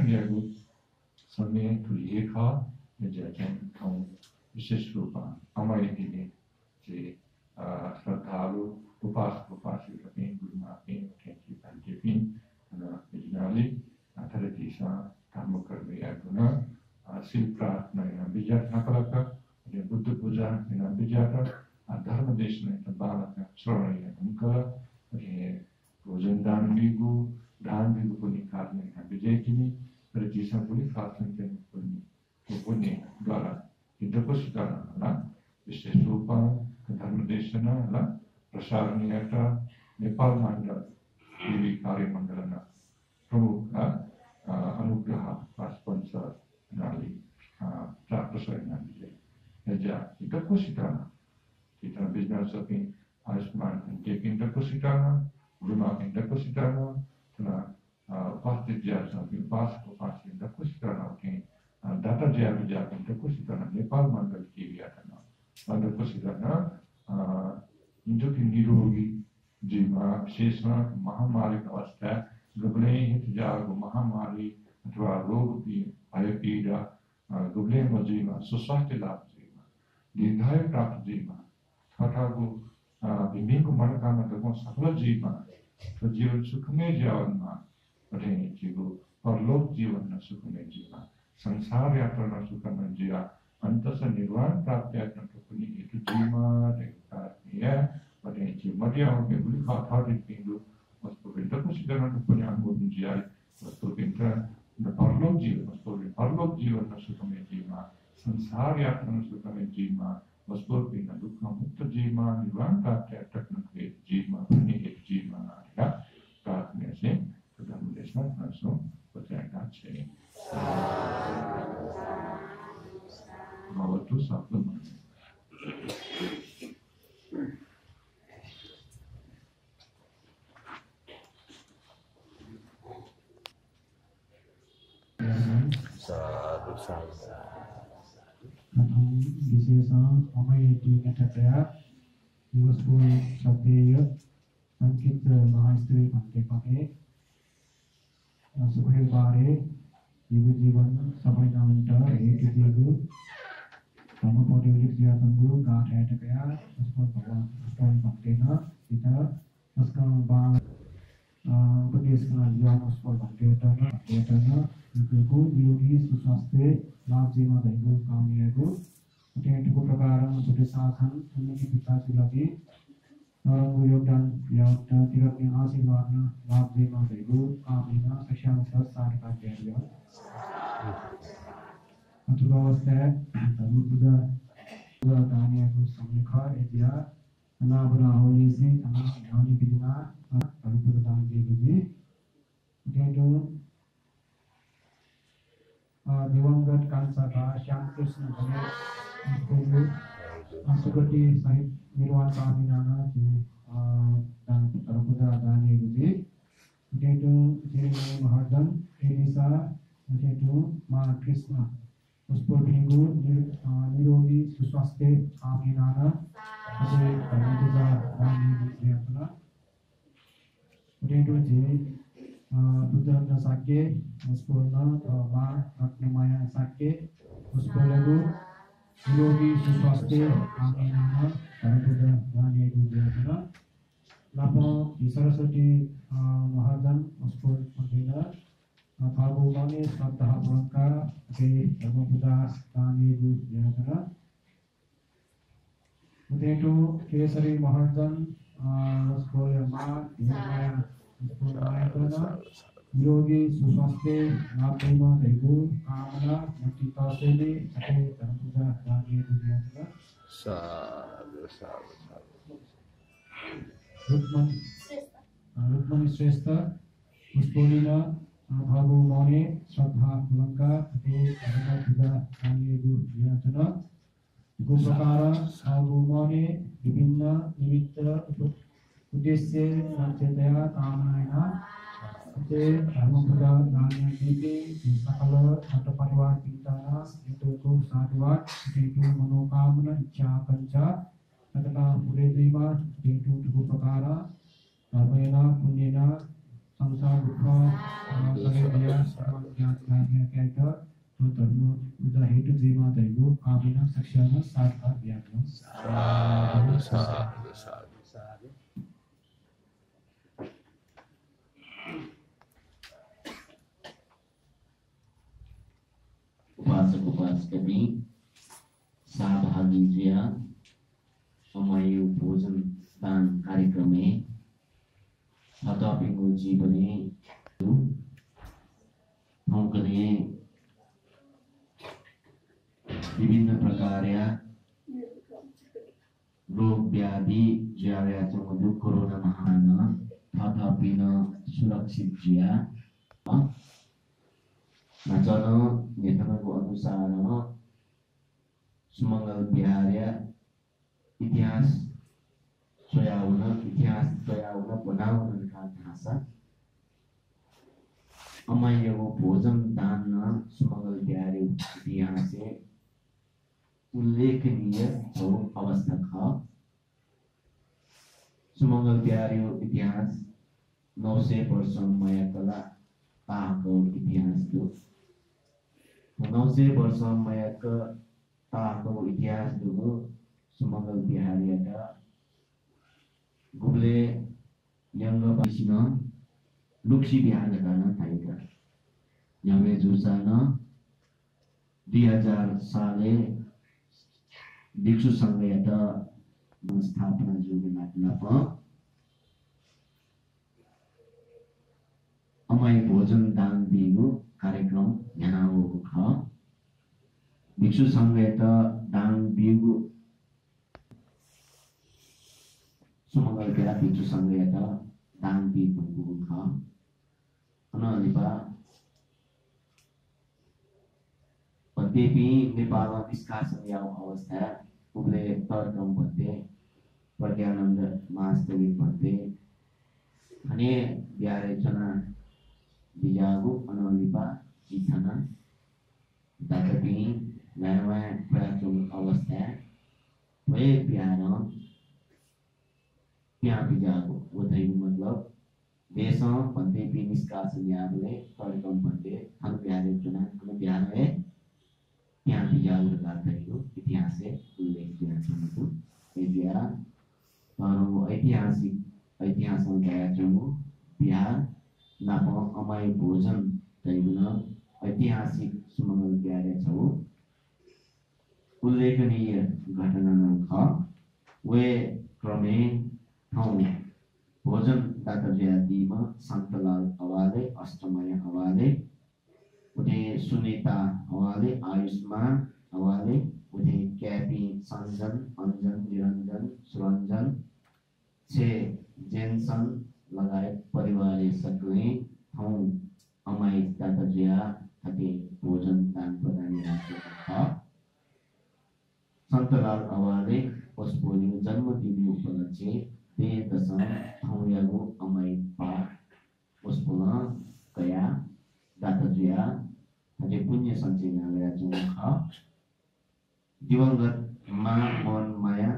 यह को समय तुलिए खा जैसे हम विशेष रूपा हमारे लिए जे श्रद्धालु उपासित करते हैं गुरु माते उठेंगे पंचे पिन इजनाली अथर दिशा धर्म कर या गुना शिव प्रार्थना या विजय नकलका ये बुद्ध पूजा इन विजयाता धर्म देश में तो बालक श्रवण है उनका ये भोजन दान बिगु दान बिगु को निकालने का विजय की नहीं पर जीसन को नहीं फासन के को पुण्य द्वारा इधर को सिखाना ना विशेष रूप धर्म देश ना ना प्रसारणीयता नेपाल मंडल ये कार्य मंडल ना प्रमुख अनुग्रह स्पॉन्सर नाली प्रसारण नाली जा इधर को सिखाना इतना बिजनेस अपनी आयुष्मान टेकिंग इधर को सिखाना गुरुमा इधर को सिखाना थोड़ा पास्ट जैसा अपनी पास्ट को पास्ट इधर को सिखाना अपनी डाटा जैसा इधर को सिखाना नेपाल मंडल की भी आता इधर को सिखाना जो कि निरोगी जीवा विशेषण महामारी अवस्था गुबले हितजागु महामारी अथवा रोग भी भय पीड़ा गुबले मजीवा सुस्वास्थ्य लाभ दीर्घायु प्राप्त जीवा तथा को बिम्बिंग को मन का मतलब को सफल जीवा तो जीवन सुखमय जीवन में बढ़े जीवो परलोक जीवन न सुखमय जीवा संसार यात्रा न सुखमय जीवा अंत से निर्वाण प्राप्त यात्रा तो कुनी एक जीवा देखता है बढ़े जीव मध्य हो के बुली खाता दिखेंगे वस्तु बिंदु को सीधा न तो कुनी अंगों जीवा वस्तु बिंदु न परलोक जीवन वस्तु परलोक जीवन न सुखमय जीवा संसार यात्रा न सुखमय जीवा वस्तु बिना दुख मुक्त जीवा निर्वाण प्राप्त यात्रा न जीवा कुनी एक जीवा आएगा प्रार्थना से तो धर्म देश में हंसो बताएगा चाहिए भवतु सफल साधु साधु कथम विशेषण अमयति नटतया युवस्कुल शब्देय संकित महास्त्री भन्ते पके सुखै बारे युग जीवन सबै नामन्त हेतु दिगु तम पौडिलिक जियातंगु गाठ हेटकया अस्पल भगवान अस्पल भन्तेन सीता अस्कल बाल उपदेशमा ज्ञान अस्पल भन्तेन युगको योगी सुस्वास्थ्य लाभ जीवन दैगु कामयागु टेटको प्रकार छुटे साधन उन्नति पिताजी लागि नरंगु योगदान यावत तिरकने आशीर्वाद लाभ जीवन दैगु कामना सक्षम साधका देय अथुरावस्था तमुदा दानियाको समीक्षा एजिया अनाबरा होलिसी अना ज्ञानी बिना तमुदा दान दिएपछि टेटो दिवंगत कांसाका श्याम कृष्ण भने सुगति सहित निर्वाण कामिनाना दान तमुदा दान दिएपछि टेटो जिरे महर्दन एलिसा टेटो मा कृष्ण उसपोर्टिंगु निरोगी सुस्वास्थ्य कामिनाना असे तमुदा दान दिएपछि टेटो जे बुद्धरत्न साक्य उसपोर्न मा रत्नमाया साक्य उसपोर्लगु निरोगी सुस्वास्थ्य कामिनाना तमुदा दान दिएपछि लापो सरस्वती महर्दन उसपोर्न पदेना थागो माने श्रद्धा बंका के धर्मपुदा दानी दिएपछि उदेटो केसरी महर्दन उसपोर्न मा दिमाया उसपोर्न निरोगी सुस्वास्थ्य लाभमा दैगु कामना मुक्ति तसेले सके धर्मपुदा दानी दिएपछि साधु साधु साधु रुक्मणी श्रेष्ठ उसपोर्न भागो मौने श्रद्धा बुलंका ते धर्मपुदा दानी दिएपछि गो प्रकार भागो मौने विभिन्न निमित्त उद्देश्य संचेतया कामनाएना ते धर्मपुदा दान दिए सकल छठ परिवार पिताना हेतुको साधुवाद हेतु मनोकामना इच्छा आकांक्षा तथा पूरे जीवा हेतु गो प्रकार धर्मेना पुण्यना संसार दुख सगेया ज्ञान कार्य कैटर तो धर्म पूजा हेतु जीवा दैगु कामना सक्षम साधका ज्ञान साधु साधु साधु साधु उपासक उपासकनी सहभागी जिया समय भोजन दान कार्यक्रम में हतापिंगो जीवने भौंकने विभिन्न प्रकार रोग व्याधि ज्याव्याचमधु कोरोना महान तथापिन सुरक्षित जिया जन नेतनको अनुसार सुमंगल बिहार्य इतिहास सोयाउन बनाउन भाषा अमायको भोजन दान सुमंगल बिहार्य इतिहास उल्लेखनीय अवस्था ख सुमंगल बिहार्य इतिहास 900 वर्ष मयकला ताको इतिहास दो 900 वर्ष मयक ताको इतिहास दो सुमंगल बिहार्य का गुबले यंग बासिन लुक्सी बिहार गर्न थालेका यमे जुसान 2000 साले भिक्षु संघयत स्थापना जोगे नाटलप अमाई भोजन दान दिएको कार्यक्रम यनाको ख भिक्षु संघयत दान दिएको सुमंगल बेला भिक्षु संघयत दान दिएको ख अनलिपा पदेपि नेपालमा निष्कासन याव अवस्था उबले तर्कम भन्थे प्रज्ञानन्द महास्तविक भन्थे अनि ब्यारे जना बिजागु अनलिपा इथना दातपि लायवा प्राचो बड़े प्यार त्यहाँ बिजाको उतैको मतलब देश भन्दै पनि निष्कासन याबले कार्यक्रम भन्दै हम प्यारे चुना हम प्यार है त्यहाँ बिजाको गाथैको इतिहास उल्लेख गर्न चाहन्छु एबिया ऐतिहासिक गया चमु बिहार नापो अमाई भोजन तैगुना ऐतिहासिक सुमंगल प्यारे छौ उल्लेखनीय घटना ख वे क्रमे ठाउँ भोजन दातर्यादीमा सन्तलाल अवाले अष्टमय अवाले उठे सुनीता अवाले आयुष्मान अवाले उठे क्यापी सञ्जन अञ्जन निरञ्जन सुरञ्जन छे जेन्सन लगायत परिवार सक्ने ठाउँ अमाई दातर्या थके भोजन दान प्रदान राखेको छ सन्तलाल अवाले उसको जन्मदिन उपलक्ष्य दशम ठाउँयागो अमाई पा उसको कया दातर्या थके पुण्य सञ्चयनालय जुन ख दिवंगत माँ मन माया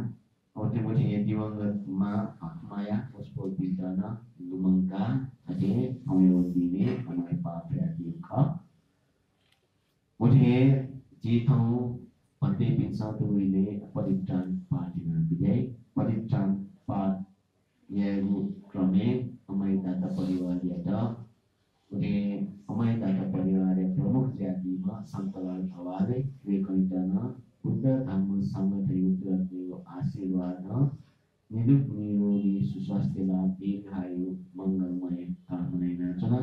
और दिवंगत माँ माया उसको बिताना लुमंगा थके ठाउँयागो दिने अमाई पा प्रयाति ख उठे जी ठाउँ भन्दै पिन्छौले परित्राण पार्टीमा विजय परित्राण पाठ यागु क्रमे अमाई दाता परिवारबाट उनी अमाई दाता परिवार प्रमुख जातिमा सन्तलाल अवाले वेकैतन बुद्ध धर्म संगठनको आशीर्वाद निरुप निरोगी सुस्वास्थ्य लाभ दीर्घायु मंगलमय कामना नाचना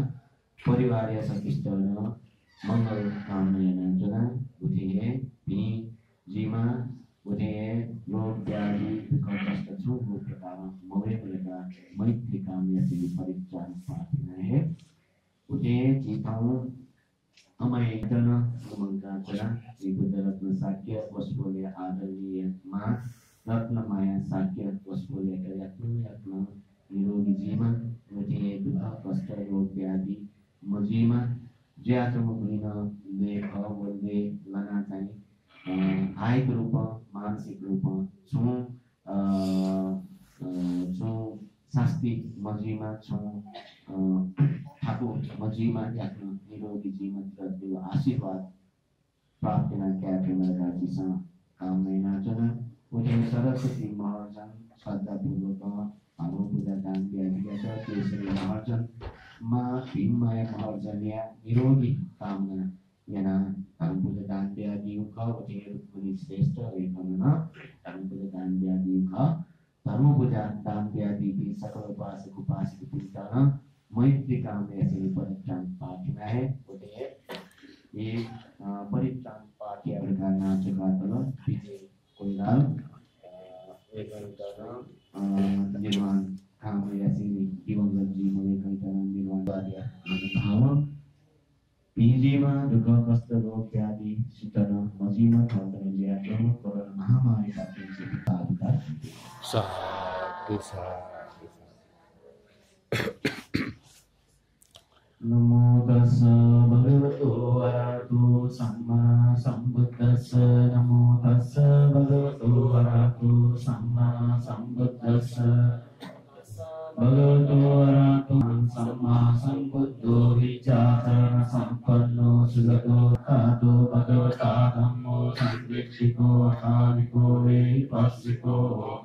परिवार सकिष्ट मंगल कामना नाचना उठे भी जीमा उठे रोग व्याधि कष्ट छु प्रकार मवेका मैत्री कामना से परित्राण पार्टीमा है उठे जीताऊ अमाई जन उमंगा चला श्री बुद्ध रत्न साक्य वस्पोले आदरणीय माँ रत्न माया साक्य वस्पोले यत्न निरोगी जीवन उठे दुख कष्ट रोग व्याधि मजीमा ज्यातो मुगिन लेख बोल्दै लना चाहिँ आयको रूप मानसिक रूप छौँ शास्त्री मजीमा छौँ ठाकुर मजीमा आफ्नो निरोगी जीवन र आशीर्वाद प्राप्त क्याप्रेमराजीसँग कामना नाचन उठे सरस्वती महर्जन श्रद्धापूर्वक हाम्रो पूजा दान दिएका केशरी महर्जन माँ भीममाया महर्जन्या निरोगी कामना yana पूजा दान दिएका उठे रुक्मिणी श्रेष्ठ रेखना पूजा दान दिएका धर्म पूजा दान दिएका सकल उपासक उपासित पितान मैत्री कामना यसरी परित्राण पार्टीमा है उठे ये परित्राण पार्टी का नाचका तल विजय कोइराल निर्माण कामना यसरी दिवंगत जी मवेकैतन निर्माण कार्य भाव पिजीमा दुख कष्ट रोग व्याधि सितन मजीमा ठाउँमा ल्याएको कोरोना महामारी काटिन्छ पिताका साधु साधु नमो तस्स भगवतो अरहतो सम्मा सम्बुद्धस्स नमो तस्स भगवतो अरहतो सम्मा सम्बुद्धस्स भगवतो अरहतो सम्मा सम्बुद्धो विचारण सम्पन्नो सुगतो तातो भगवता धम्मो संरक्षितो अकालिको वैपस्सिको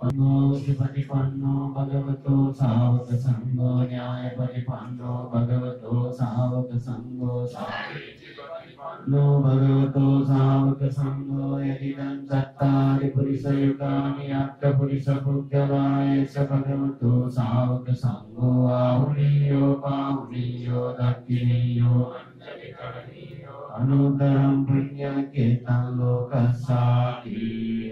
पन्नो प्रतिपन्नो भगवतो सावक संगो न्याय प्रतिपन्नो भगवतो सावक संगो नो भगवतो सावक संगो यदिदं सत्तारि पुरुषयुगानि अष्टपुरुषपुद्गलाय स भगवतो सावक संगो आहुनीयो पाहुनीयो दक्षिणीयो अनुत्तरं पुण्यकेतं लोकस्याति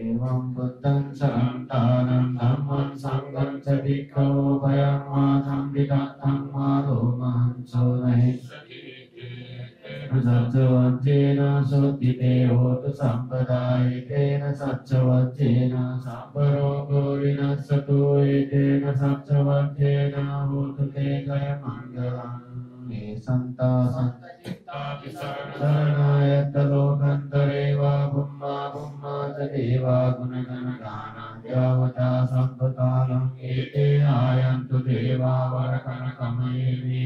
एवं बुद्धं शरणं धम्मं संघं च भिक्खवो भयं मा संविदत्तं मारो मांसो नहि सच्चवच्चेन सोत्थिते होतु सम्पदायिकेन सच्चवच्चेन सम्परोगो विनश्यतु एतेन सच्चवच्चेन होतु ते जयमङ्गलम् ये सन्ता शरणायत्त लोकान्तरे वा भुम्मा भुम्मा च देवा गुणगण गानाद्यावता सम्पतालं एते आयन्तु देवा वरकनकमये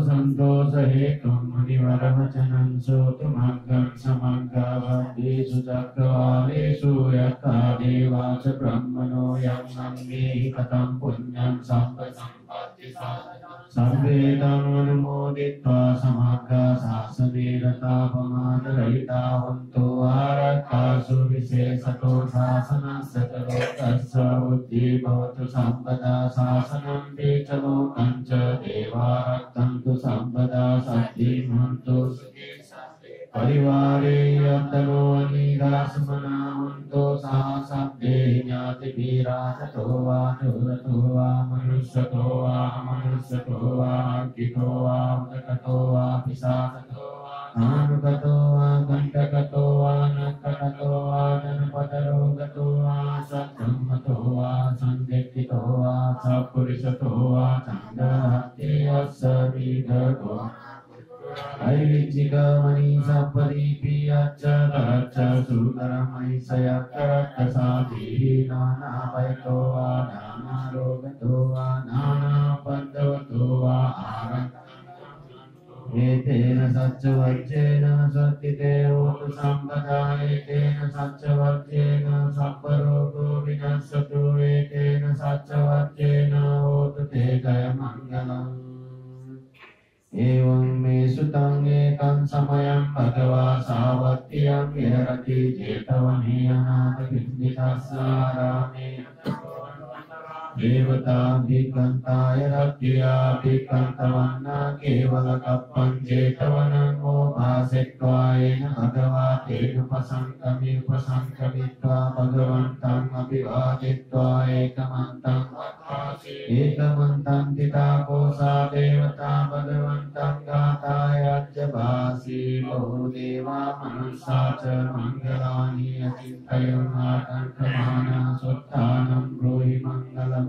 संतोष हेतुं मुनिवरवचनं श्रोतुमग्गं समग्गवद्देषु चक्रवालेषु यथा देवा च ब्रह्मणो यं नन्देहि कथं पुण्यं सम्पत्ति सर्वेदं अनुमोदित्वा समग्र शासने रतापमानरहिता हन्तो आरक्षासु विशेषतो शासनस्य च लोकस्य उद्दीपवतु सम्पदा शासनं ते च लोकं च देवा रक्षन्तु सम्पदा सद्धिमन्तु परिवारे यतनो निरासमनामन्तो सासब्दे ज्ञातिभिराजतो वा दुरतो वा मनुष्यतो वा अमनुष्यतो वा अंकितो वा उदकतो वा पिशाचतो वा आनुगतो वा गण्डकतो वा नक्कटतो वा जनपदरोगतो वा सत्सम्मतो वा सन्दिग्धितो वा सपुरुषतो वा चण्डहत्यस्य विदगो ऐविचिकमणि सपरिपियच्च तरच्च सुकरमयि सयकरत्तसाधि नानाभयतो वा नानारोगतो वा नानापद्वतो वा एतेन सच्चवज्जेन सत्तिते होतु सम्पदा एतेन सच्चवज्जेन सप्परोगो विनश्यतु एतेन सच्चवज्जेन होतु ते जयमङ्गलम् एवं मे सुतं एकं समयं भगवा सावत्यं विहरति जेतवने अनाथपिण्डिकस्यारामे देवताभिकन्ताय रत्याभिकन्तवन्न केवलकप्पं जेतवनं मोभासित्वायेन भगवा तेनुपसङ्कमित्वा भगवन्तम् अभिवादित्वा एकमन्तं तिताकोसा देवता भगवन्तं गाताय अज्जभासि लो देवा मनुष्या च मङ्गलानि अचिन्तयन्नाकण्ठमाना सुत्थानं ब्रूहि मङ्गलमुत्तमम्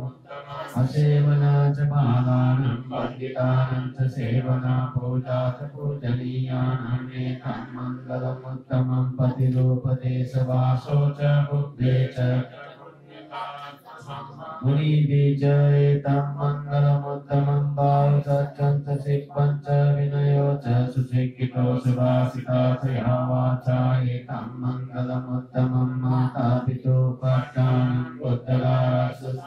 असेवना च बालानां पण्डितानां च सेवना पूजा च पूजनीयानाम् एकं मङ्गलमुत्तमं पतिरूपदेशवासो च बुद्धे च मुनिभिः च एतं मङ्गलमुत्तमं बाहुसत्यं च शिल्पं च विनयो च सुशिक्षितो सुभाषिता च या वाचा एकं मङ्गलमुत्तमं मातापितुपट्टानं पुत्रदारस्य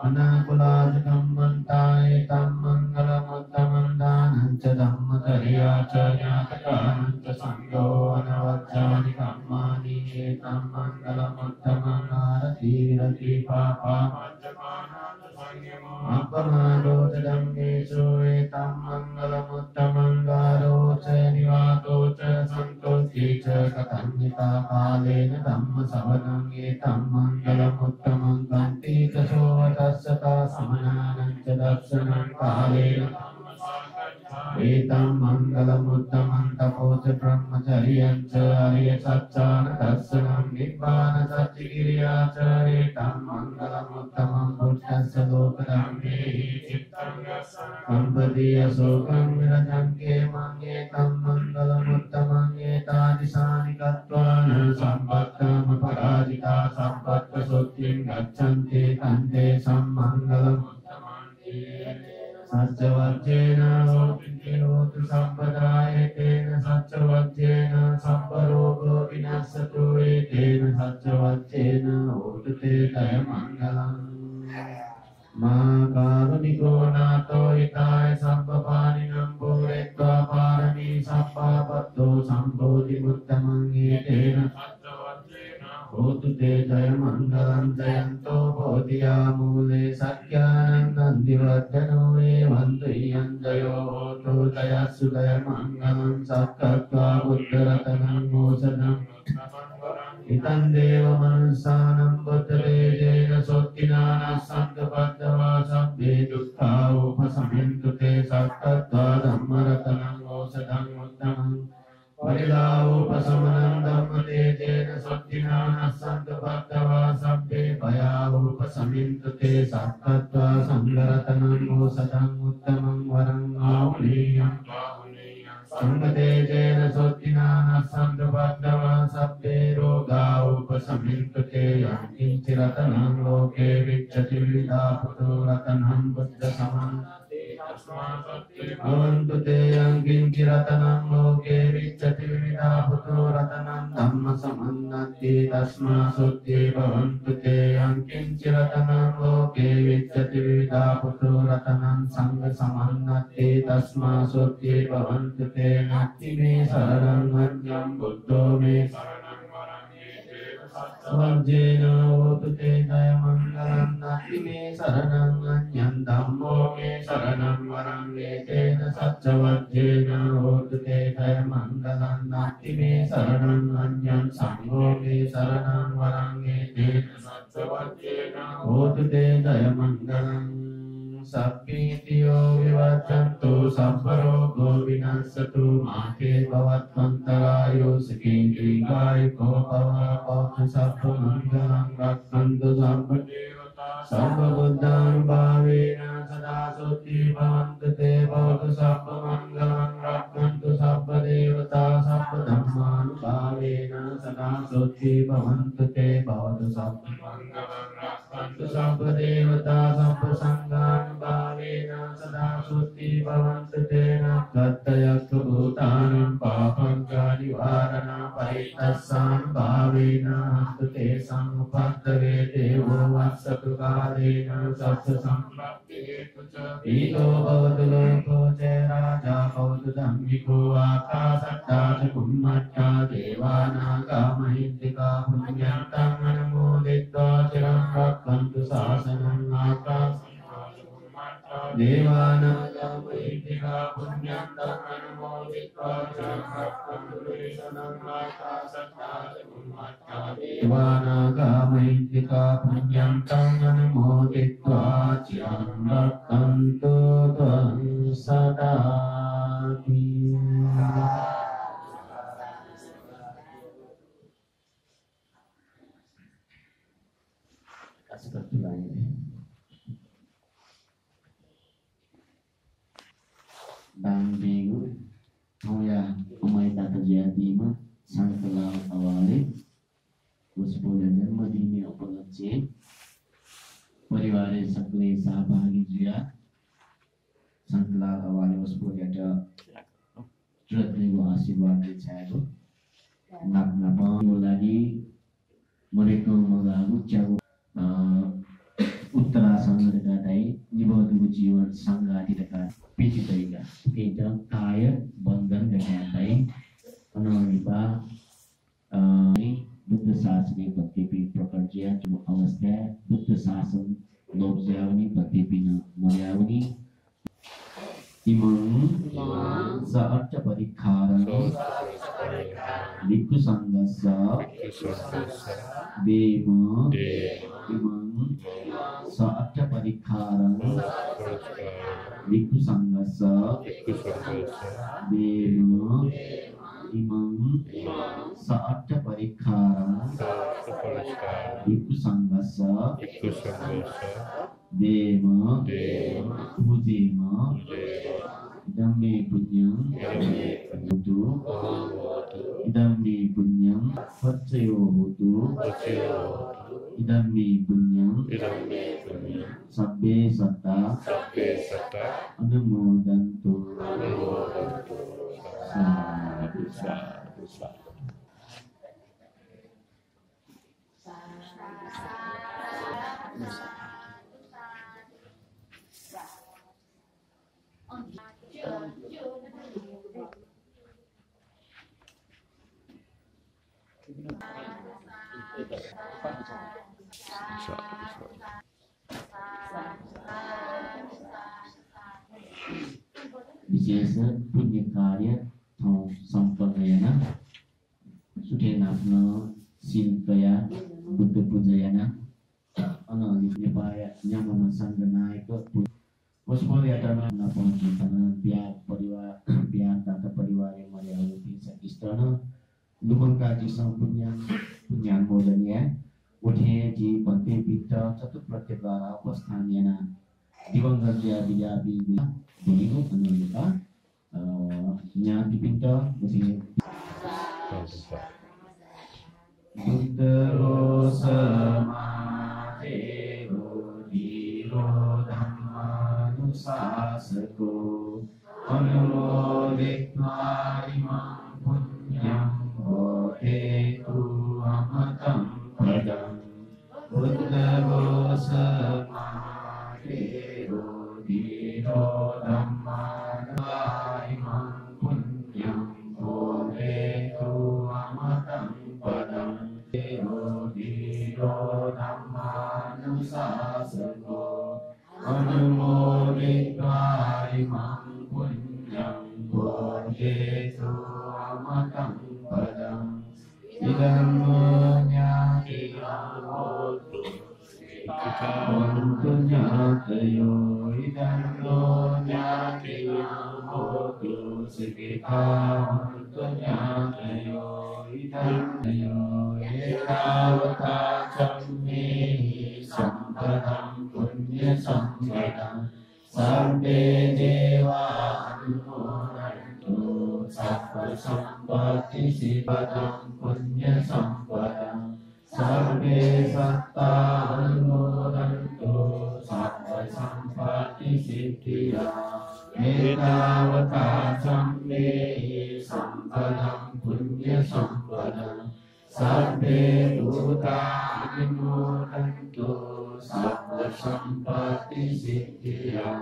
अनाकुलाजकं मन्ता एतं मङ्गलमुत्तमं दानं च धम्मचर्या च ज्ञातकानं च सङ्गो अनवच्चानि कर्माणि एतं मङ्गलमुत्तमं भारतीरति पापा अपमादोदम्बेषु एतं मङ्गलमुत्तमं गारो च निवातो च सन्तोषी च कथञ्जिता कालेन धम्मसवनं एतं मङ्गलमुत्तमं गन्ति च सोवतस्सता समनानं च दर्शनं कालेन एतं मङ्गलमुत्तमं तपो च ब्रह्मचर्यं च आर्यसच्चान दर्शनं निब्बानसच्चिक्रिया च एतं मङ्गलमुत्तमं पुरुषस्य लोकधर्मे सम्पदि अशोकं विरजं केमं एतं मङ्गलमुत्तमं एतादृशानि गत्वा न सम्पत्तमपराजिता सम्पत्प्रसूतिं गच्छन्ति तन्ते सम्मङ्गलमुत्तमं सच्चवज्जेन होतु सम्पदा एतेन सच्चवज्जेन सम्परोगो विनश्यतु एतेन सच्चवज्जेन होतु ते जयमङ्गलम् मा कारुणिको नाथो हिताय सम्पपानिनं पूरयित्वा पारमी सम्पापत्तो सम्बोधिमुत्तमं एतेन होतु ते जयमङ्गलं जयन्तो बोधिया मूले सख्यानन्दन्दिवर्धनो एवं तुय्यं जयो होतु जयस्सु जयमङ्गलं सत्कर्त्वा बुद्धरतनं मोचनम् इतं देवमनुष्यानं बुद्धतेजेन सोत्तिना नः सन्तु बद्धवा सभ्ये दुःखा उपशमयन्तु ते सत्कर्त्वा धम्मरतनं औषधम् उत्तमम् परिलाभोपशमनं धम्मतेजेन सोत्तिना नः सन्तु बद्धवा सभ्ये भयावोपशमयन्तु ते सत्कर्त्वा सङ्गरतनं औषधम् उत्तमं वरं आहुलीयम् संगतेजेन सोत्तिना नः सन्तु बद्धवा सभ्ये समिन्तुते यं किञ्चिरतनं लोके विच्यति विविधा पुतुरतनं बुद्धसमं भवन्तु ते यं किञ्चिरतनं लोके विच्यति विविधा पुतुरतनं धम्मसमन्नति तस्मासुत्ये भवन्तु ते यं किञ्चिरतनं लोके विच्यति विविधा पुतुरतनं संघसमन्नति तस्मासुत्ये भवन्तु ते नत्ति मे शरणं अन्यं बुद्धो मे शरणं वरं होतु ते जयमङ्गलं नत्ति मे शरणं अन्यं धम्मो मे शरणं वरं वेदेन सत्यवज्रेण होतु ते जयमङ्गलं नत्ति मे शरणं अन्यं संघो मे शरणं वरं वेदेन सत्यवज्रेण होतु ते जयमङ्गलं सप्पीतियो विवर्धन्तु सब्बरोगो विनश्यतु माते भवत्वन्तरायो सुखीन्द्रिकायको भव सब्बमङ्गलं रक्षन्तु सर्वदेवता सर्वबुद्धानुभावेन सदा सुखी भवन्तु ते भवतु सब्बमङ्गलं रक्षन्तु सर्वदेवता सर्वधर्मानुभावेन सदा सुखी भवन्तु ते भवतु सब्बमङ्गलं रक्षन्तु सर्वदेवता सर्वसङ्गानुभावेन सदा सुखी भवन्तु ते नक्तयक्तभूतानां पापङ्गनिवारण परितस्सानुभावेन हन्तु ते समुपद्रवे देवो वत्सतु कालेन सत्सम्प्राप्तिहेतु च ईदो भवतु लोको च राजा भवतु धम्मिको आकाशट्टा च कुम्मट्टा देवानागा महिन्दिका पुण्यन्तं अनुमोदित्वा चिरं रक्षन्तु शासनं आकाशं देवानागा महिन्दिका पुण्यन्तं अनुमोदित्वा चिरं रक्षन्तु शासनं आकाशट्टा च कुम्मट्टा देवानागा महिन्दिका पुण्यन्तं अनुमोदित्वा चिरं रक्षन्तु त्वं सदाति Dan minggu Mulia Umayyah terjadi mah Sangkelau awali Usbulan dan madini opengece परिवारे सकले सहभागी जुया Sangkelau awali usbulan ada Jodhligo आशीर्वाद दिखाएको Napa lagi mereka mengaku jauh उत्तरासंग dekat निबोधु जीवन संगाति dekat piti taiga kita kaya bandhan dekat अनौरिपा Buddha Shasni प्रतिपि प्रकर्जिया जो अवस्था बुद्ध शासन लोकजावनी प्रतिपि मर्यावनी इमं सार्थ परिखारं लिखु संगसा देव इमं सार्थ परिखारं लिखु संगसा देव imam saat parikara iku sanggasa dema pujema idame punyam budu idame punyam pacayo budu idame punyam sabbe sata anumodantu विशेष पुण्य कार्य सम्पन्नयना सुठेनाफ्नो शिल्पया बुद्ध पूजयना अनलिपाय न्यामन संगनायक वस्मर्यातना नपञ्चतन बिहा तथा परिवार मर्यावती सकिष्टन लुमङ्काजी पुण्यान मोदनीय उठे जी भन्ते पित्त चतुप्रत्यद्वारा उपस्थानीयना दिवंगत विद्यापि भूमिको अनलिपा ज्ञाति पिण्ड Buddha Untu nyatayo idando nyatiyo hotu sikita untu nyatayo idando eravata cammi sampadam punya sampadam sampe dewa anumodantu sabba sampati sipadam punya sampadam Sarve satta anumodantu sabba sampati siddhya etavata samme sampadam punya sampadam sabbe bhuta anumodantu sabba sampati siddhya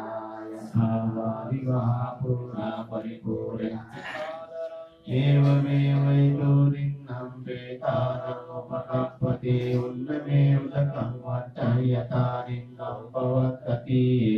savariva purna paripurena Evamevaito linnam petanam upakappati unnamev dakam vaccayata linnam pavattati